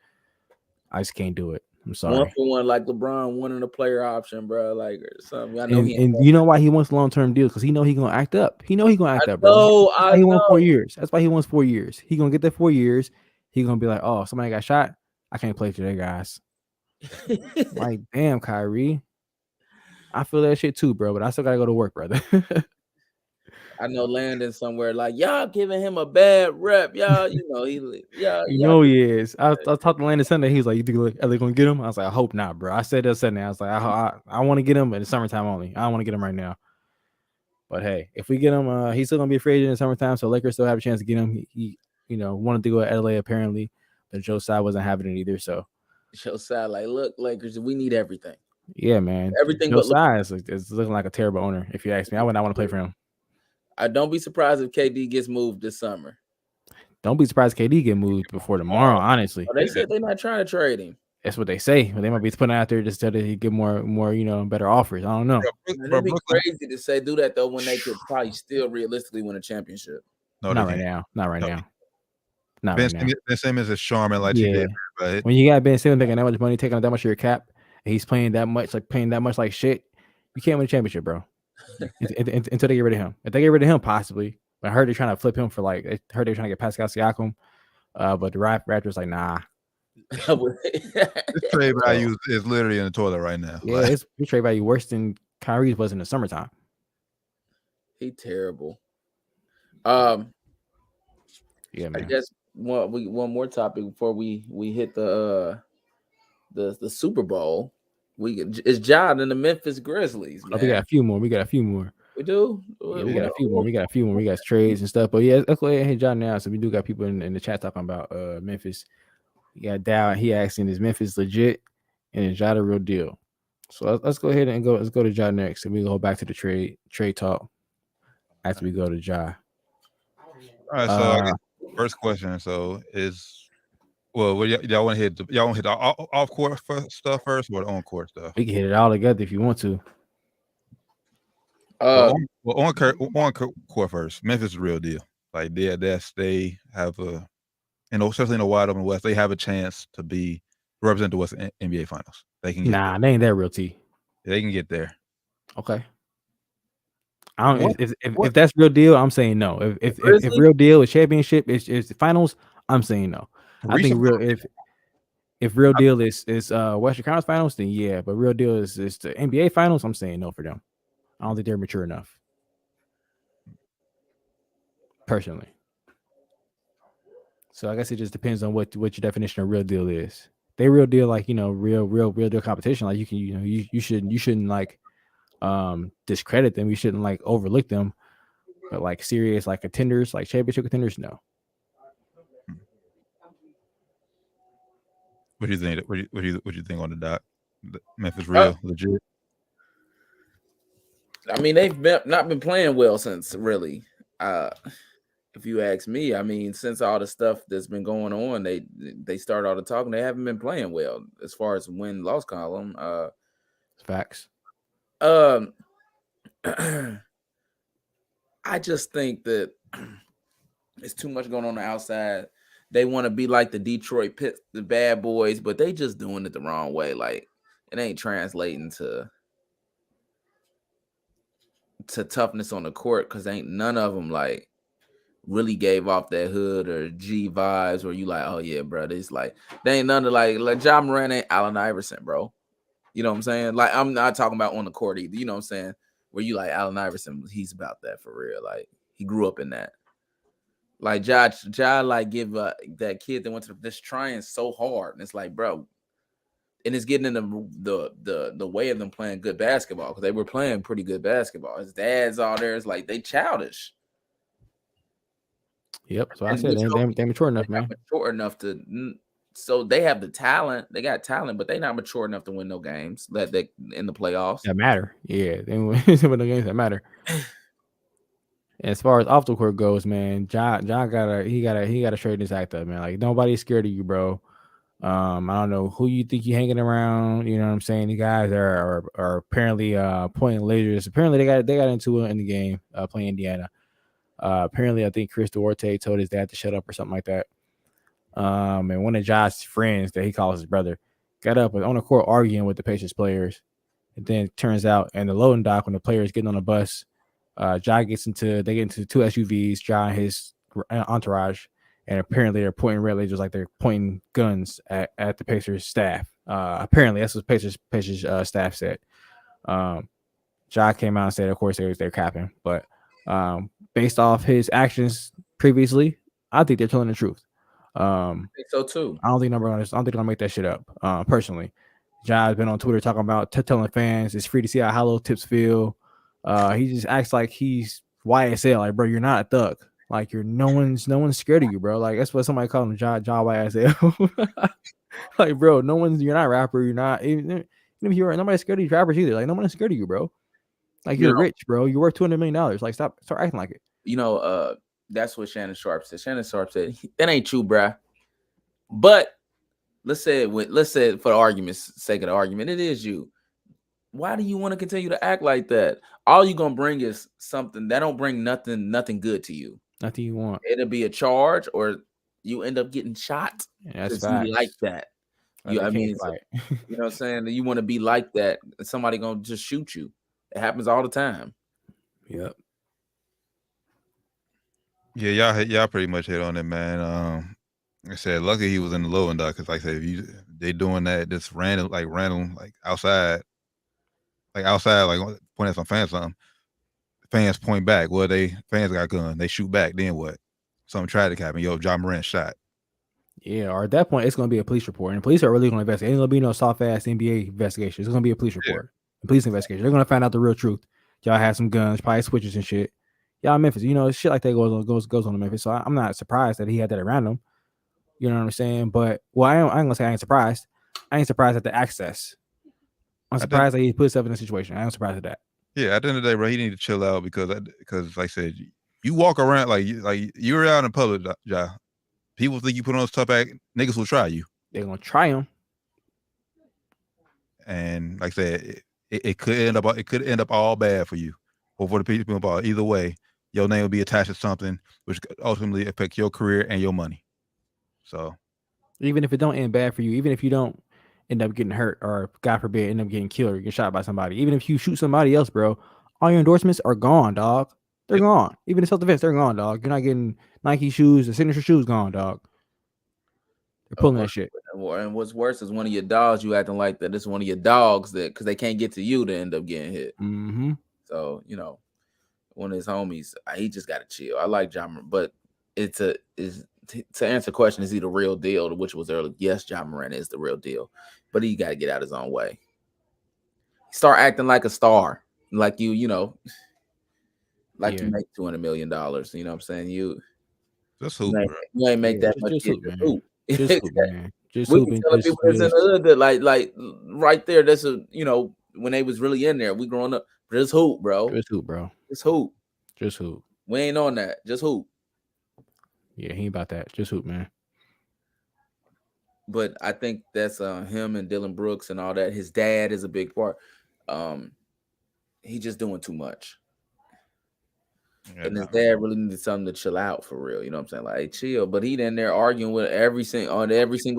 I just can't do it. I'm sorry. 1 for 1, like LeBron winning a player option, bro. Like or something. I know and you know why he wants long-term deals? Because he know he gonna act up. He gonna act up, bro. He wants 4 years. That's why he wants 4 years. He gonna get that 4 years. He gonna be like, oh, somebody got shot. I can't play today, guys. Like, damn, Kyrie. I feel that shit too, bro. But I still gotta go to work, brother. I know Landon somewhere like y'all giving him a bad rep, y'all. You know he is. I talked to Landon Sunday. He's like, "You think LA gonna get him?" I was like, "I hope not, bro." I said that Sunday. I was like, "I want to get him, but it's summertime only. I don't want to get him right now." But hey, if we get him, he's still gonna be a free agent in the summertime. So Lakers still have a chance to get him. He wanted to go to LA apparently, but Joe Tsai wasn't having it either. So Joe Tsai like, look, Lakers, we need everything. Yeah, man. Everything. Joe Tsai is looking like a terrible owner. If you ask me, I would not want to play for him. I don't be surprised if KD gets moved this summer. Don't be surprised if KD get moved before tomorrow, honestly. They said they're not trying to trade him. That's what they say. But they might be putting out there just so that he get more, better offers. I don't know. It'd be crazy to say do that though when they could probably still realistically win a championship. No, not right now. Not right now. Not Ben right now. Ben Simmons is charming like you did, but when you got Ben Simmons making that much money, taking out that much of your cap, and he's paying that much like shit, you can't win a championship, bro. Until they get rid of him. If they get rid of him, possibly. But I heard they're trying to flip him for they're trying to get Pascal Siakam. But the Raptors like, nah. This trade value is literally in the toilet right now. Yeah, his trade value worse than Kyrie's was in the summertime. He terrible. Yeah, man. I guess one more topic before we hit the Super Bowl. It's Ja and the Memphis Grizzlies. Man. We got a few more. We We do. Yeah, we got a few more. We got trades and stuff. But yeah, let's go ahead and hit Ja now. So we do got people in the chat talking about Memphis. We got Dow. He asking, is Memphis legit and is Ja the real deal? So let's go ahead and let's go to Ja next, and we go back to the trade talk after we go to Ja. All right. So I guess first question. So y'all want to hit the off court stuff first or the on court stuff? We can hit it all together if you want to. On court first, Memphis is the real deal. Like they have a, especially in the wide open West, they have a chance to represent the West NBA Finals. They can get there. They ain't that real T. They can get there. Okay. I don't. If that's real deal, I'm saying no. If real deal is championship, is the finals, I'm saying no. I think if real deal is Western Conference Finals, then yeah. But real deal is the NBA Finals, I'm saying no for them. I don't think they're mature enough. Personally. So I guess it just depends on what your definition of real deal is. They real deal, like, real deal competition. Like you shouldn't like discredit them. You shouldn't like overlook them. But like serious like contenders, like championship contenders, no. What do you think? What do you think on the dot? Memphis real legit. I mean, they've not been playing well since really. If you ask me, I mean, since all the stuff that's been going on, they started all the talking. They haven't been playing well as far as win-loss column. Facts. I just think that it's too much going on the outside. They want to be like the Detroit Pits, the bad boys, but they just doing it the wrong way. Like, it ain't translating to toughness on the court, because ain't none of them like really gave off that hood or G vibes where you like, oh yeah, bro. It's like they ain't none of like Ja Morant ain't Allen Iverson, bro. You know what I'm saying? Like, I'm not talking about on the court either. You know what I'm saying? Where you like Allen Iverson, he's about that for real. Like, he grew up in that. Like Ja like give that kid that went to this trying so hard, and it's like, bro, and it's getting in the way of them playing good basketball, because they were playing pretty good basketball. His dad's all there. It's like they childish. Yep. So I said they mature enough, man. Mature enough to, so they have the talent. They got talent, but they not mature enough to win no games that they in the playoffs. That matter. Yeah, they win no games that matter. As far as off the court goes, man, John gotta straighten his act up, man. Like, nobody's scared of you, bro. I don't know who you think you're hanging around. You know what I'm saying? The guys are apparently pointing lasers. Apparently they got into it in the game playing Indiana. Apparently, I think Chris Duarte told his dad to shut up or something like that. And one of Josh's friends that he calls his brother got up on the court arguing with the Pacers players. And then it turns out in the loading dock, when the players getting on the bus, they get into two SUVs, Ja and his entourage, and apparently they're pointing red lasers like they're pointing guns at the Pacers staff. Apparently that's what Pacers staff said. Ja came out and said, of course, they're capping, but based off his actions previously, I think they're telling the truth. I think so too. I don't think they're gonna make that shit up. Personally, Ja's been on Twitter talking about telling fans it's free to see how hollow tips feel. He just acts like he's YSL. Like, bro, you're not a thug. Like, no one's scared of you, bro. Like, that's what somebody called him, Ja YSL. Like, bro, you're not a rapper. You're not even if you're nobody's scared of these rappers either. Like, no one's scared of you, bro. Like, you're rich, bro. You're worth $200 million. Like, start acting like it. That's what Shannon Sharp said. Shannon Sharp said that ain't you, bruh. But let's say for the argument's sake of the argument, it is you. Why do you want to continue to act like that? All you're gonna bring is something that don't bring nothing good to you. Nothing you want. It'll be a charge, or you end up getting shot. Yeah, that's facts. You like that. You know what I'm saying? You want to be like that. Somebody gonna just shoot you. It happens all the time. Yep. Yeah, y'all pretty much hit on it, man. Like I said, lucky he was in the low end, because like I said, if they doing that just random, like outside, like point at some fans, something. Fans point back. Well, fans got guns. They shoot back. Then what? Something tragic happened. Yo, Ja Morant shot. Yeah, or at that point, it's going to be a police report. And police are really going to investigate. Ain't going to be no soft-ass NBA investigation. It's going to be a police report. Yeah. A police investigation. They're going to find out the real truth. Y'all had some guns, probably switches and shit. Y'all Memphis, shit like that goes on in Memphis. So I'm not surprised that he had that around him. You know what I'm saying? But, well, I ain't going to say I ain't surprised. I ain't surprised at the access. I'm surprised that he put himself in a situation. I ain't surprised at that. Yeah, at the end of the day, bro, he need to chill out because like I said, you walk around like you're out in public, Ja. People think you put on those tough act, niggas will try you. They're gonna try him. And like I said, it could end up all bad for you. or for the people involved. Either way, your name will be attached to something which could ultimately affect your career and your money. So even if it don't end bad for you, even if you don't end up getting hurt or God forbid end up getting killed or get shot by somebody, even if you shoot somebody else, bro, all your endorsements are gone, dog. They're gone. Even in self-defense, they're gone, dog. You're not getting Nike shoes, the signature shoes gone, dog. They're pulling that shit. And what's worse is one of your dogs, you acting like that it's one of your dogs that because they can't get to you to end up getting hit. Mm-hmm. So, one of his homies, he just got to chill. I like Ja Morant, but to answer the question, is he the real deal? Which was early. Yes, Ja Morant is the real deal, but he got to get out his own way. Start acting like a star, like you make $200 million. You know what I'm saying? You just hoop, you ain't make that much. Just hoop, man. Just hoop, man. Just we hoop be and telling just, people that's in the hood that like right there. That's when they was really in there. We growing up. Just hoop, bro. Just hoop, bro. Just hoop. Just hoop. We ain't on that. Just hoop. Yeah, he ain't about that. Just hoop, man. But I think that's him and Dylan Brooks and all that. His dad is a big part. He just doing too much. Yeah, and his dad really needed something to chill out for real. You know what I'm saying? Like, hey, chill. But he in there arguing with every single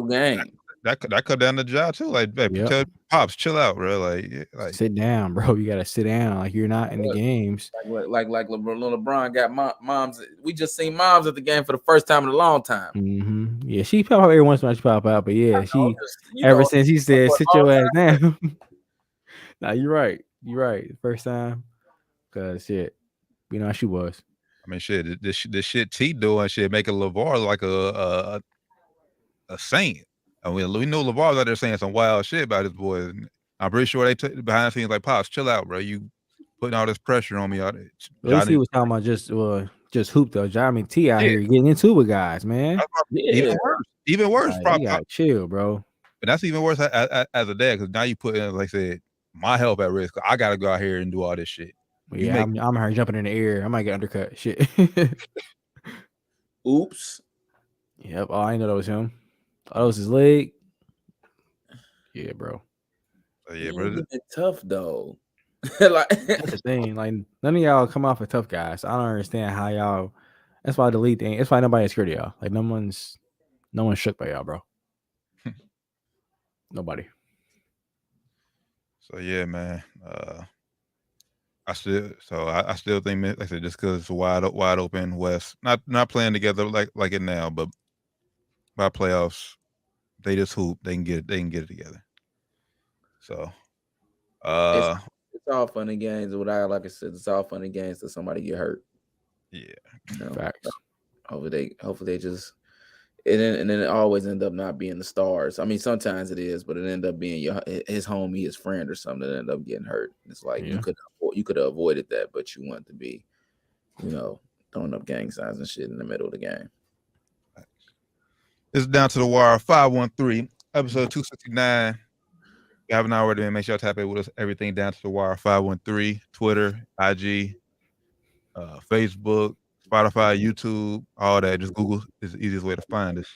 game. That cut down the job too. Like, tell Pops, chill out, bro. Like sit down, bro. You gotta sit down. Like you're not in the games. Like LeBron got moms. We just seen moms at the game for the first time in a long time. Mm-hmm. Yeah, she pop out every once in a while. She pop out, but yeah, ever since he said sit your ass down. Nah, you're right. You're right. First time, cause shit, you know how she was. I mean, shit. This shit T doing shit making LeVar like a saint. I mean, we know LeVar's out there saying some wild shit about his boys. I'm pretty sure they took behind the scenes like, Pops, chill out, bro. You putting all this pressure on me. At least he was talking about just hoop though. Johnny T out here getting into with guys, man. Even worse. Like, you gotta chill, bro. But that's even worse as a dad because now you put in, like I said, my health at risk. I gotta go out here and do all this shit. Yeah, I'm here jumping in the air. I might get undercut. Shit. Oops. Yep. Oh, I didn't know that was him. Oh, that was his leg. Yeah, bro. Bro. It's tough though. Like that's the thing. Like none of y'all come off as tough guys. I don't understand how y'all. That's why the lead thing. That's why nobody's scared of y'all. Like no one's shook by y'all, bro. Nobody. So yeah, man. I still think, like I said, just because it's wide open West, not playing together like it now, but by playoffs, they just hoop. They can get it together. So, it's all fun and games. Like I said, it's all fun and games till somebody get hurt. Yeah, facts. Hopefully they just. And then it always end up not being the stars. I mean, sometimes it is, but it end up being his homie, his friend, or something that end up getting hurt. It's like you could have avoided that, but you want to be, throwing up gang signs and shit in the middle of the game. It's Down to the Wire 513, episode 269. If you haven't already, make sure you tap in with us. Everything Down to the Wire 513, Twitter, IG, Facebook, Spotify, YouTube, all that. Just Google is the easiest way to find us.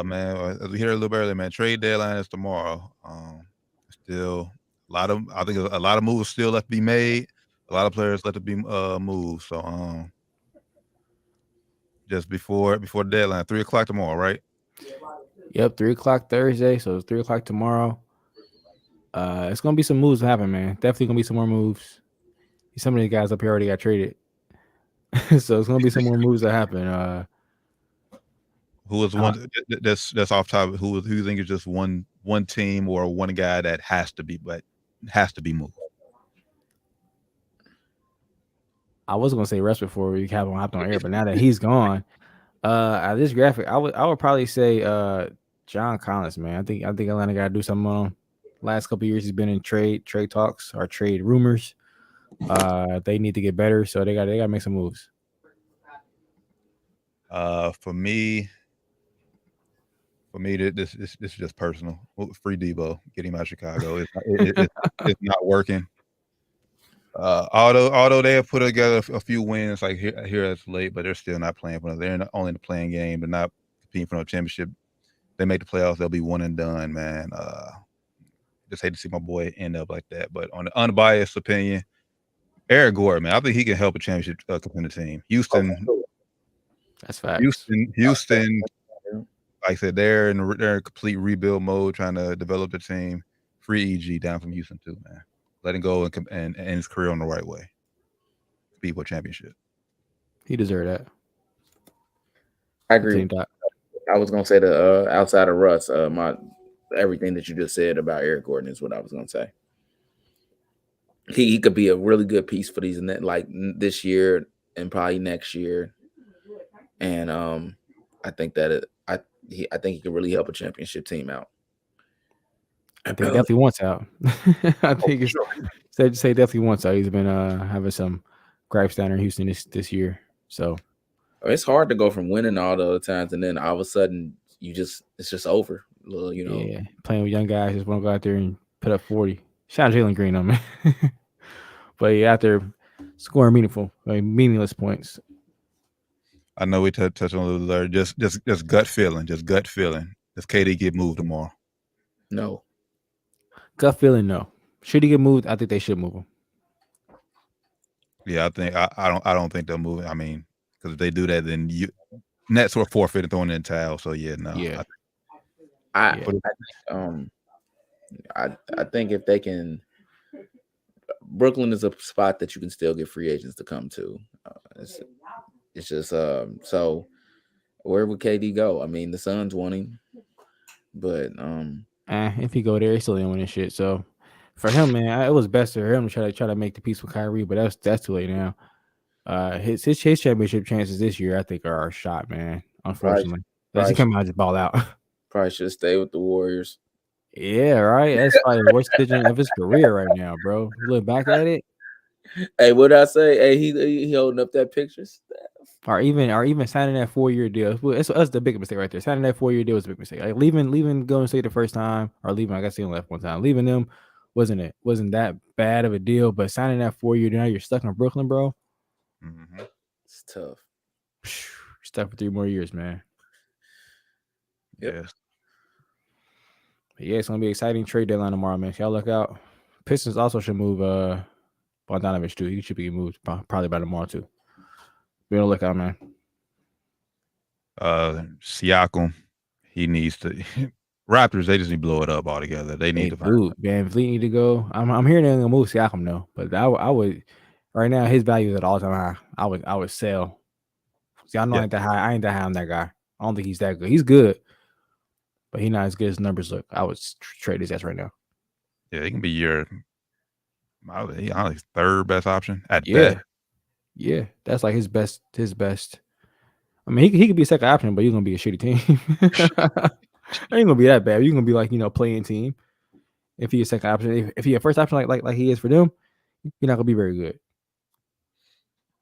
Man, as we heard a little bit earlier, man, trade deadline is tomorrow. Still I think a lot of moves still left to be made. A lot of players left to be moved. So just before the deadline, 3:00 tomorrow, right? Yep, 3:00 Thursday. So it's 3:00 tomorrow. It's gonna be some moves happen, man. Definitely gonna be some more moves. Some of these guys up here already got traded. So it's gonna be some more moves that happen. Who is one that's off topic? Who you think is just one team or one guy that has to be moved? I was gonna say Russ before we have him hopped on air, but now that he's gone, this graphic, I would probably say John Collins, man. I think Atlanta got to do something on him. Last couple of years, he's been in trade talks or trade rumors. They need to get better, so they got to make some moves. For me, this is just personal. Free Debo, get him out of Chicago. It's not working. Although they have put together a few wins like here as late, but they're still not playing for them. They're only in the playing game. They're not competing for no championship. They make the playoffs, they'll be one and done, man. Just hate to see my boy end up like that. But on the unbiased opinion, Eric Gordon, man, I think he can help a championship contender team. Houston, That's facts. Houston. Like I said, they're in complete rebuild mode, trying to develop the team. Free EG down from Houston too, man. Let him go and end his career on the right way. Be for a championship. He deserved that. I agree. I was gonna say the outside of Russ, everything that you just said about Eric Gordon is what I was gonna say. He could be a really good piece for these like this year and probably next year, and I think that I think he could really help a championship team out. I think definitely wants out. I think it's safe to say definitely wants out. He's been having some gripes down in Houston this year, so it's hard to go from winning all the other times and then all of a sudden it's just over. Yeah, playing with young guys, just want to go out there and put up 40. Shout out Jalen Green on me. But yeah, out there scoring meaningless points. I know we touched on a little there. Just gut feeling. Does KD get moved tomorrow? No. Gut feeling, no. Should he get moved? I think they should move him. Yeah, I think I don't think they'll move him. I mean, because if they do that, then Nets were forfeited throwing in the towel. So yeah, no. Yeah. I think if they can, Brooklyn is a spot that you can still get free agents to come to. It's just so where would KD go? I mean, the Suns want him, but if he go there, he still ain't winning shit. So for him, man, it was best for him to try to make the peace with Kyrie, but that's too late now. His championship chances this year, I think, are shot, man. Unfortunately, he come out and just ball out. Probably should stay with the Warriors. Yeah, right. That's probably the worst decision of his career right now, bro. You look back at it. Hey, what I say? Hey, he holding up that picture. Or even signing that 4-year deal. That's the big mistake right there. Signing that 4-year deal was a big mistake. Like leaving Golden State the first time, or leaving, I guess he only left one time. Leaving them wasn't that bad of a deal, but signing that 4-year deal, now you're stuck in Brooklyn, bro. Mm-hmm. It's tough. You're stuck for 3 more years, man. Yep. Yes. Yeah, it's gonna be an exciting trade deadline tomorrow, man. Y'all look out. Pistons also should move Bogdanovich too. He should be moved probably by tomorrow too. Be on the lookout, man. Siakam, he needs to. Raptors, they just need to blow it up altogether. They need to find Van Vliet need to go. I'm hearing they're gonna move Siakam though, but I would right now his value is at all time high. I would sell. See, I know I ain't that high. I ain't that high on that guy. I don't think he's that good. He's good, but he's not as good as numbers look. I would trade his ass right now. Yeah, he can be your third best option at best. Yeah, that's like his best. I mean, he could be a second option, but he's gonna be a shitty team. It ain't gonna be that bad. You're gonna be like, playing team. If he's a second option, if he a first option like he is for them, you're not gonna be very good.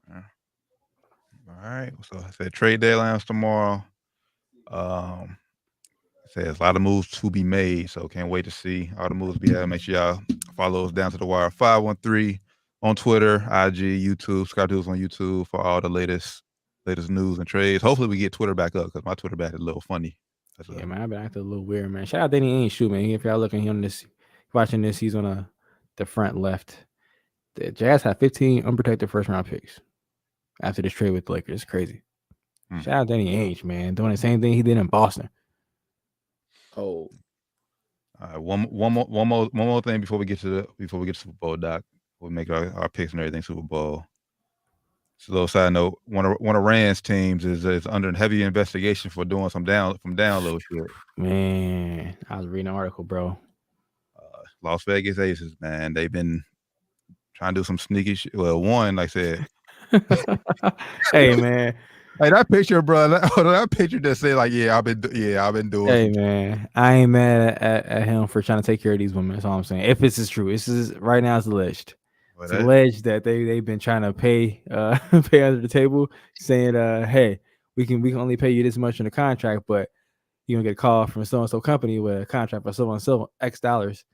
All right. So I said trade deadlines tomorrow. Says a lot of moves to be made, so can't wait to see all the moves be had. Make sure y'all follow us down to the wire 513 on Twitter, IG, YouTube. Subscribe to us on YouTube for all the latest news and trades. Hopefully we get Twitter back up because my Twitter back is a little funny. Yeah, man, I've been acting a little weird, man. Shout out Danny Ainge, man. If y'all looking on this, watching this, he's on the front left. The Jazz have 15 unprotected first round picks after this trade with the Lakers. It's crazy. Shout out Danny Ainge, man, doing the same thing he did in Boston. Oh, all right. One more thing before we get to Super Bowl, Doc. We'll make our picks and everything Super Bowl. Just a little side note: one of Rand's teams is under heavy investigation for doing some download shit. Man, I was reading an article, bro. Las Vegas Aces, man, they've been trying to do some sneaky shit. Well, one, like I said, hey man. Hey, that picture, bro. That picture that say like, I've been doing. Hey, man, I ain't mad at him for trying to take care of these women. That's all I'm saying. If this is true, this is right now. It's alleged. It's alleged that they've been trying to pay under the table, saying, hey, we can only pay you this much in the contract, but you're gonna get a call from so and so company with a contract for so and so X dollars.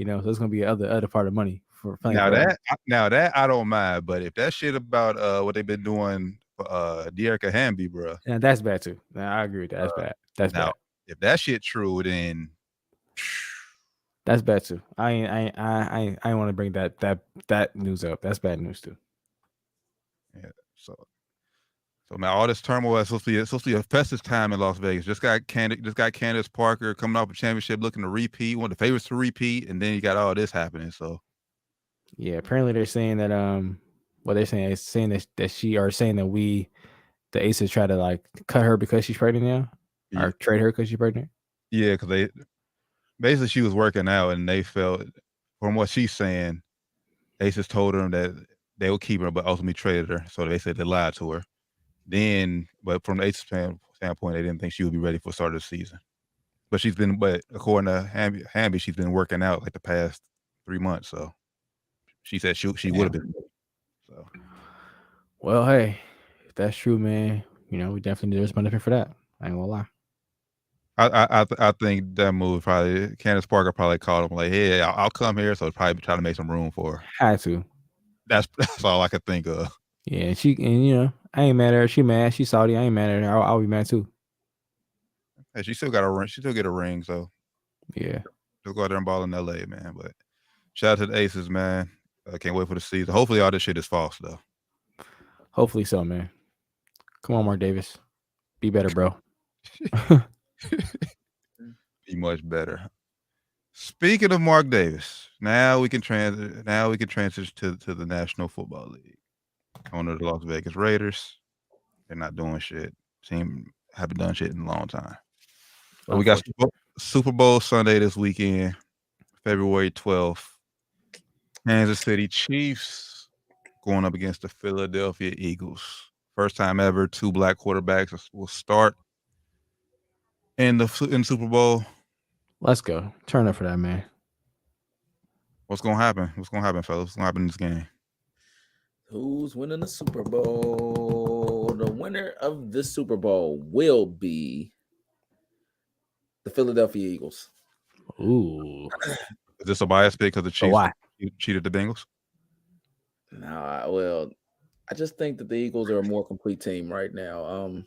So it's gonna be other part of money for playing. Now that I don't mind, but if that shit about what they've been doing. De'Erica Hamby, bro. Yeah, that's bad too. I agree with that. That's bad. That's bad. If that shit true, then That's bad too. I want to bring that news up. That's bad news too. Yeah. So man, all this turmoil is supposed to be a festive time in Las Vegas. Just got Candace Parker coming off a championship, looking to repeat, one of the favorites to repeat, and then you got all this happening. So yeah, apparently they're saying that what they're saying is saying that she are saying that the Aces try to like cut her because she's pregnant now, or trade her because she's pregnant. Yeah, because basically she was working out, and they felt, from what she's saying, Aces told her that they would keep her, but ultimately traded her. So they said they lied to her. Then, but from the Aces standpoint, they didn't think she would be ready for the start of the season. But according to Hamby, she's been working out like the past 3 months. So she said she would have been. So, well, hey, if that's true, man, we definitely there's benefit for that. I ain't gonna lie. I think that move probably Candace Parker probably called him like, hey, I'll come here. So probably try to make some room for her. Had to. That's all I could think of. Yeah, I ain't mad at her. She mad. She Saudi. I ain't mad at her. I'll be mad too. Hey, she still got a ring. She still get a ring. So yeah, just go out there and ball in LA, man. But shout out to the Aces, man. I can't wait for the season. Hopefully all this shit is false though. Hopefully so, man. Come on, Mark Davis. Be better, bro. Be much better. Speaking of Mark Davis, now we can transition to the National Football League. Owner of the Las Vegas Raiders. They're not doing shit. Team haven't done shit in a long time. But we got Super Bowl Sunday this weekend, February 12th. Kansas City Chiefs going up against the Philadelphia Eagles. First time ever, 2 black quarterbacks will start in the Super Bowl. Let's go. Turn up for that, man. What's gonna happen? What's gonna happen, fellas? What's gonna happen in this game? Who's winning the Super Bowl? The winner of the Super Bowl will be the Philadelphia Eagles. Ooh. Is this a bias pick because the Chiefs cheated the Bengals? Nah, well, I just think that the Eagles are a more complete team right now.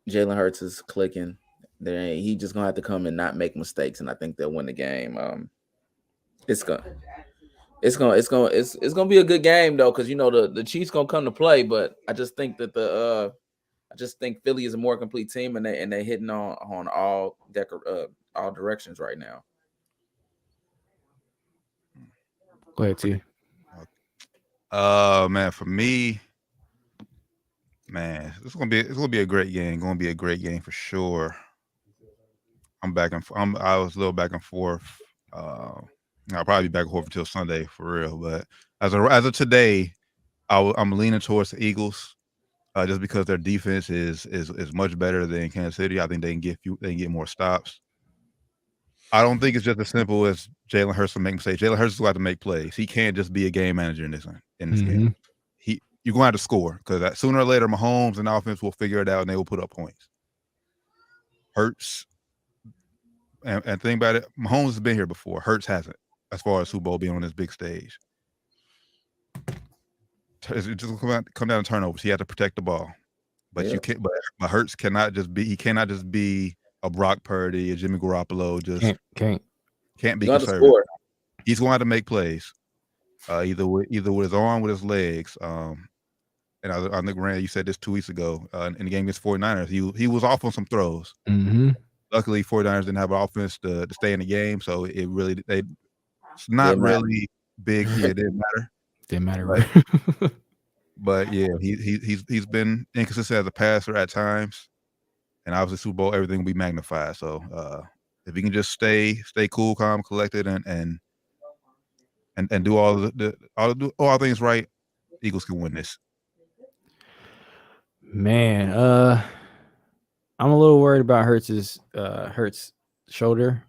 Jalen Hurts is clicking. He just gonna have to come and not make mistakes, and I think they'll win the game. It's gonna be a good game though, because the Chiefs gonna come to play, but I just think that Philly is a more complete team, and they hitting on all directions right now. Go ahead, T. Man, for me, man, it's gonna be a great game. Gonna be a great game for sure. I was a little back and forth. I'll probably be back and forth until Sunday for real. But as of today, I'm leaning towards the Eagles, just because their defense is much better than Kansas City. I think they can get more stops. I don't think it's just as simple as Jalen Hurts will make mistakes. Jalen Hurts is going to have to make plays. He can't just be a game manager in this game. You're going to have to score, because sooner or later Mahomes and the offense will figure it out and they will put up points. Hurts, and think about it, Mahomes has been here before. Hurts hasn't, as far as Super Bowl being on this big stage. It's just come down to turnovers. He had to protect the ball, but you can't. But Hurts cannot just be. He cannot just be a Brock Purdy, a Jimmy Garoppolo. Just can't be conservative. He's going to have to make plays, either with his arm, with his legs. And I think, Rand, you said this 2 weeks ago in the game against 49ers. He was off on some throws. Mm-hmm. Luckily, 49ers didn't have an offense to stay in the game, so it's not really big. Yeah, it didn't matter. Didn't matter, right? But yeah, he's been inconsistent as a passer at times, and obviously Super Bowl everything will be magnified. So if he can just stay cool, calm, collected, and do all things right, Eagles can win this. Man, I'm a little worried about Hurts' shoulder,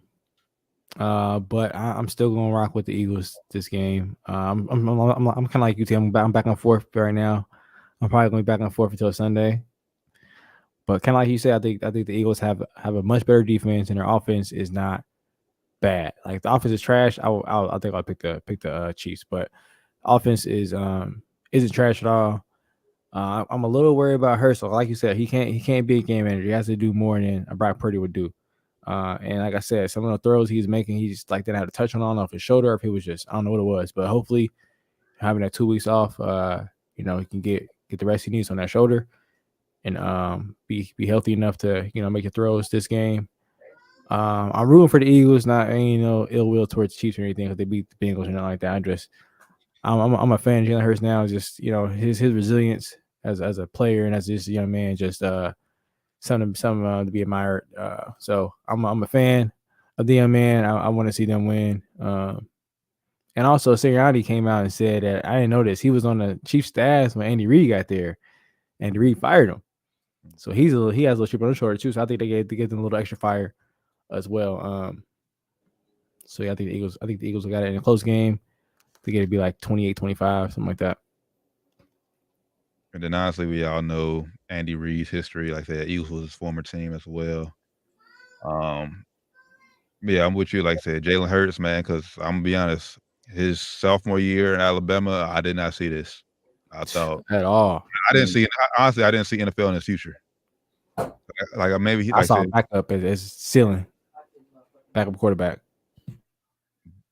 but I'm still gonna rock with the Eagles this game. I'm kind of like you, Tim. I'm back and forth right now. I'm probably going to be back and forth until Sunday. But kind of like you said, I think the Eagles have a much better defense, and their offense is not bad. Like, the offense is trash. I think I'll pick the Chiefs, but offense isn't trash at all. I'm a little worried about Hurts. So like you said, he can't be a game manager. He has to do more than a Brock Purdy would do. And like I said, some of the throws he's making, he's like didn't have a touch on off his shoulder, or if he was just, I don't know what it was, but hopefully having that 2 weeks off, he can get the rest he needs on that shoulder and be healthy enough to make your throws this game. I'm rooting for the Eagles, not ill will towards the Chiefs or anything because they beat the Bengals or nothing like that. I'm a fan of Jalen Hurts now. Just his resilience as a player and as this young man, just something to be admired. So I'm a fan of the young man. I want to see them win. And also Sirianni came out and said that I didn't know this. He was on the Chiefs staff when Andy Reid got there. Andy Reid fired him, so he has a little chip on his shoulder too. So I think they gave them a little extra fire as well. So yeah, I think the Eagles got it in a close game. I think it'd be like 28-25, something like that. And then honestly, we all know Andy Reid's history. Like I said, Eagles was his former team as well. Yeah, I'm with you. Like I said, Jalen Hurts, man, because I'm gonna be honest, his sophomore year in Alabama, I did not see this. I thought at all. I didn't see. Honestly, I didn't see NFL in his future. Like maybe he. I saw backup as ceiling, backup quarterback.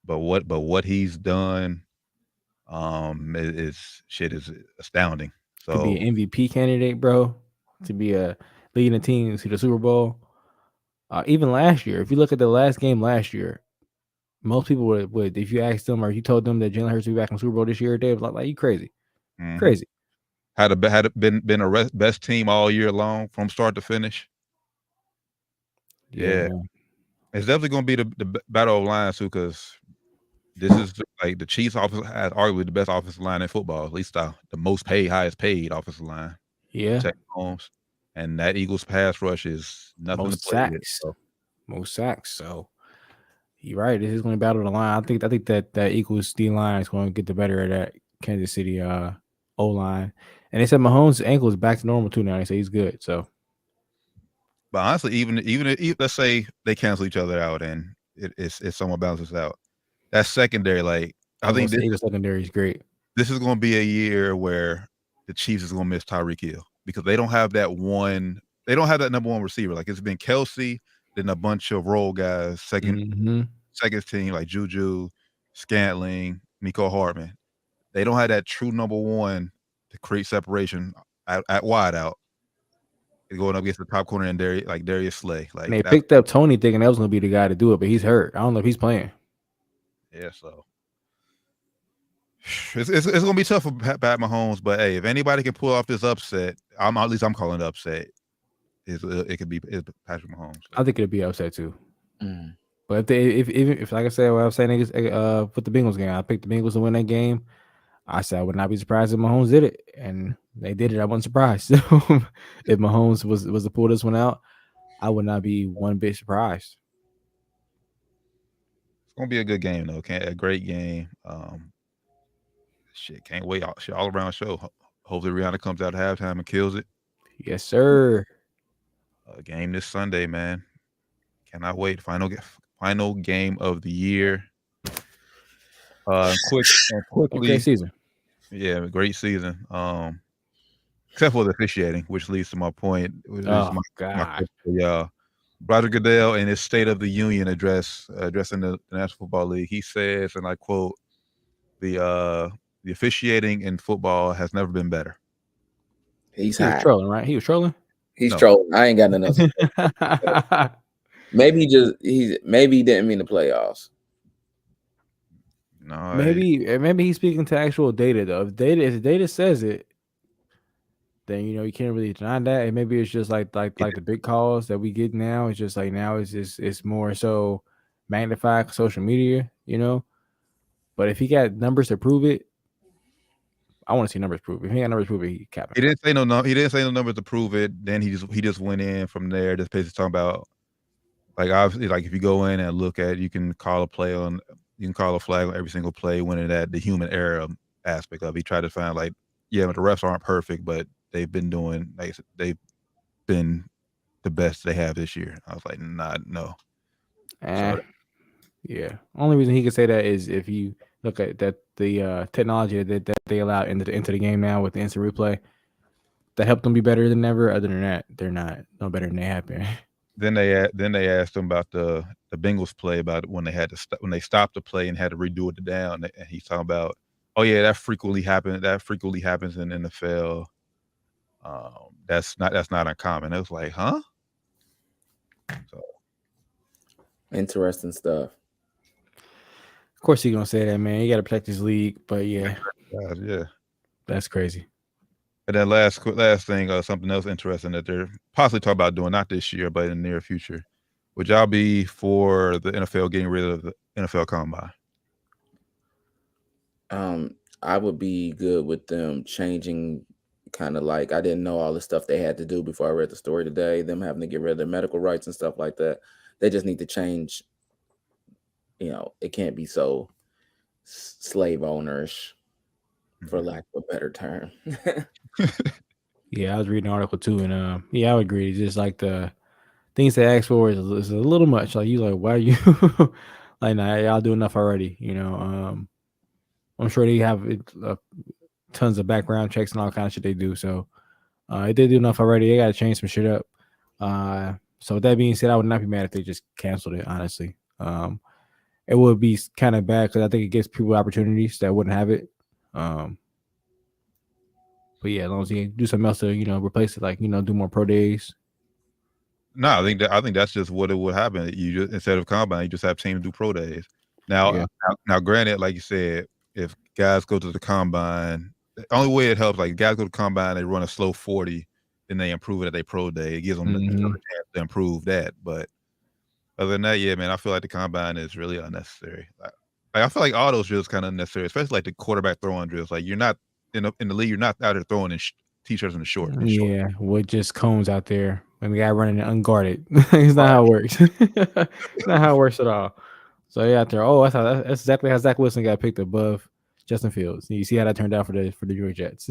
But what he's done, is astounding. So to be an MVP candidate, bro, to be leading a team to the Super Bowl. Even last year, if you look at the last game last year, most people would if you asked them or you told them that Jalen Hurts will be back in the Super Bowl this year, they was like you crazy. Mm-hmm. Crazy. Had it been a best team all year long from start to finish. Yeah. It's definitely going to be the battle of lines too, because this is like the Chiefs offense has arguably the best offensive line in football, at least the most highest paid offensive line. Yeah. Homes. And that Eagles pass rush is nothing most to play sacks. With, so. Most sacks. So you're right. This is going to battle the line. I think that Eagles D line is going to get the better of that Kansas City O line. And they said Mahomes' ankle is back to normal too now. They say he's good. So, but honestly, even if let's say they cancel each other out and it's somewhat balances out, that secondary, like I think this Eagles secondary is great. This is going to be a year where the Chiefs is going to miss Tyreek Hill because they don't have that one. They don't have that number one receiver. Like it's been Kelsey, then a bunch of role guys, second team like Juju, Scantling, Mecole Hardman. They don't have that true number one to create separation at wide out. Going up against the top corner and Darius Slay. Like and they picked up Tony thinking that was going to be the guy to do it, but he's hurt. I don't know if he's playing. Yeah, so it's going to be tough for Pat Mahomes. But hey, if anybody can pull off this upset, I'm calling it upset. It could be Patrick Mahomes. So. I think it'd be upset too. Mm. But if like I said, what I was saying is with the Bengals game, I picked the Bengals to win that game. I said I would not be surprised if Mahomes did it, and they did it. I wasn't surprised. So if Mahomes was to pull this one out, I would not be one bit surprised. It's gonna be a good game though. A great game. Can't wait. All around show. Hopefully Rihanna comes out at halftime and kills it. Yes, sir. Game this Sunday, man. Cannot wait. Final game of the year. Quickly. Great season. Yeah, great season. Except for the officiating, which leads to my point. God. Roger Goodell in his State of the Union address addressing the National Football League, he says, and I quote, the officiating in football has never been better. He was trolling, right? He was trolling? He's trolling. I ain't got nothing else. Maybe he didn't mean the playoffs. No, maybe he's speaking to actual data though. If data says it, then you can't really deny that. And maybe it's just like the big calls that we get now. It's just like now it's more so magnified social media, But if he got numbers to prove it, I want to see numbers prove it. If he got numbers to prove it, he capping. He didn't say no. He didn't say no numbers to prove it. Then he just went in from there. Just basically talking about like obviously like if you go in and look at, you can call a play on. You can call a flag on every single play when it had the human error aspect of it. He tried to find but the refs aren't perfect, but they've been they've been the best they have this year. I was like, no. Yeah. Only reason he could say that is if you look at that the technology that they allow into the game now with the instant replay, that helped them be better than ever. Other than that, they're not no better than they have been. Then they asked him about the Bengals play, about when they stopped the play and had to redo it down, and he's talking about, oh yeah, that frequently happens in NFL. That's not uncommon. It was like, huh? So Interesting stuff. Of course he's gonna say that, man. You got to protect his league, but yeah, yeah, that's crazy. And then last thing, something else interesting that they're possibly talking about doing, not this year, but in the near future. Would y'all be for the NFL getting rid of the NFL Combine? I would be good with them changing, kind of like, I didn't know all the stuff they had to do before I read the story today, them having to get rid of their medical rights and stuff like that. They just need to change. It can't be so slave owners, for lack of a better term. Yeah, I was reading an article too, and yeah, I would agree. Just like the things they ask for is a little much. Like, you like, why are you like, nah, y'all do enough already, I'm sure they have tons of background checks and all kinds of shit they do. So they did do enough already. They got to change some shit up. So with that being said, I would not be mad if they just canceled it, honestly. It would be kind of bad because I think it gives people opportunities that wouldn't have it. But yeah, as long as you do something else to, replace it, like, do more pro days. No, I think that's just what it would happen. You just, instead of combine, you just have teams do pro days. Now, now, granted, like you said, if guys go to the combine, the only way it helps, like, guys go to the combine, they run a slow 40, then they improve it at their pro day. It gives them a chance to improve that. But other than that, yeah, man, I feel like the combine is really unnecessary. Like, I feel like all those drills kind of unnecessary, especially like the quarterback throwing drills. Like, you're not in the league, you're not out there throwing in t-shirts in the short. Yeah, with just cones out there and the guy running unguarded. It's not how it works. It's not how it works at all. So you're out there. Oh, that's exactly how Zach Wilson got picked above Justin Fields. You see how that turned out for the New York Jets.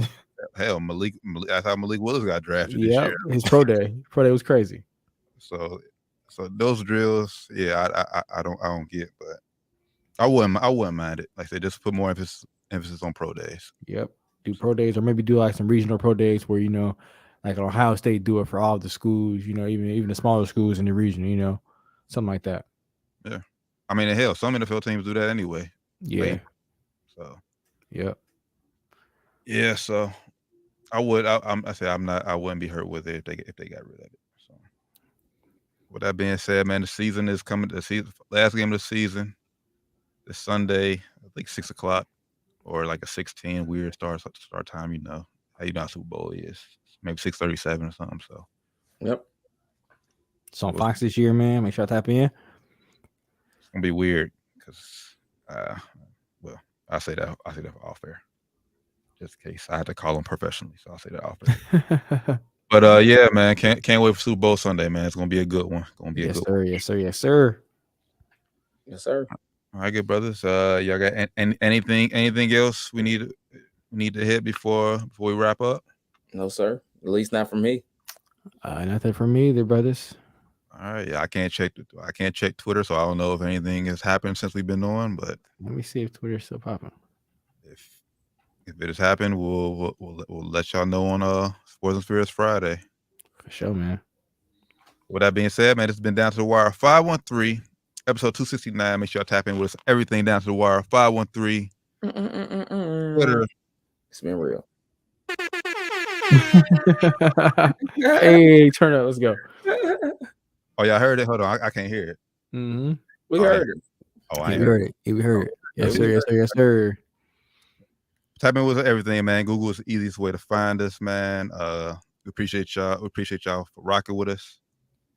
Hell, that's how Malik Willis got drafted this year. His pro day was crazy. So those drills, yeah, I don't get, but I wouldn't mind it. Like, they just put more emphasis on pro days. Yep. Do pro days, or maybe do like some regional pro days where, like Ohio State do it for all the schools, even the smaller schools in the region, something like that. Yeah. I mean, hell, some NFL teams do that anyway. Yeah. So. Yep. Yeah. So I wouldn't be hurt with it if they got rid of it. So with that being said, man, the season is coming. Last game of the season, this Sunday, I think 6:00. Or like a 6:10 weird start time, how Super Bowl is. Maybe 6:37 or something. So yep. It's on Fox this year, man. Make sure I tap in. It's gonna be weird because I say that for off air. Just in case I had to call them professionally, so I'll say that off air. But yeah, man, can't wait for Super Bowl Sunday, man. It's gonna be a good one. Yes, sir. Yes, sir. Yes, sir. Yes, sir. All right, good brothers. Y'all got anything else we need to hit before we wrap up? No, sir. At least not from me. Nothing from me either, brothers. All right. Yeah, I can't check Twitter, so I don't know if anything has happened since we've been on. But let me see if Twitter's still popping. If it has happened, we'll let y'all know on Sports and Spirits Friday. For sure, man. With that being said, man, it's been Down to the Wire 513. Episode 269. Make sure y'all tap in with us. Everything Down to the Wire 513. Twitter. It's been real. Hey, turn up. Let's go. Oh, y'all heard it? Hold on. I can't hear it. Mm-hmm. We heard it. Oh, I heard it. We heard it. Yes, sir. Yes, sir. Yes, sir. Tap in with everything, man. Google is the easiest way to find us, man. We appreciate y'all. We appreciate y'all for rocking with us.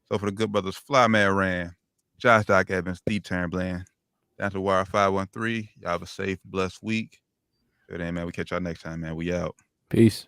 So for the good brothers, Flyman Ran, Josh Doc Evans, D Turn Bland, Down to the Wire 513. Y'all have a safe, blessed week. Good day, man. We catch y'all next time, man. We out. Peace.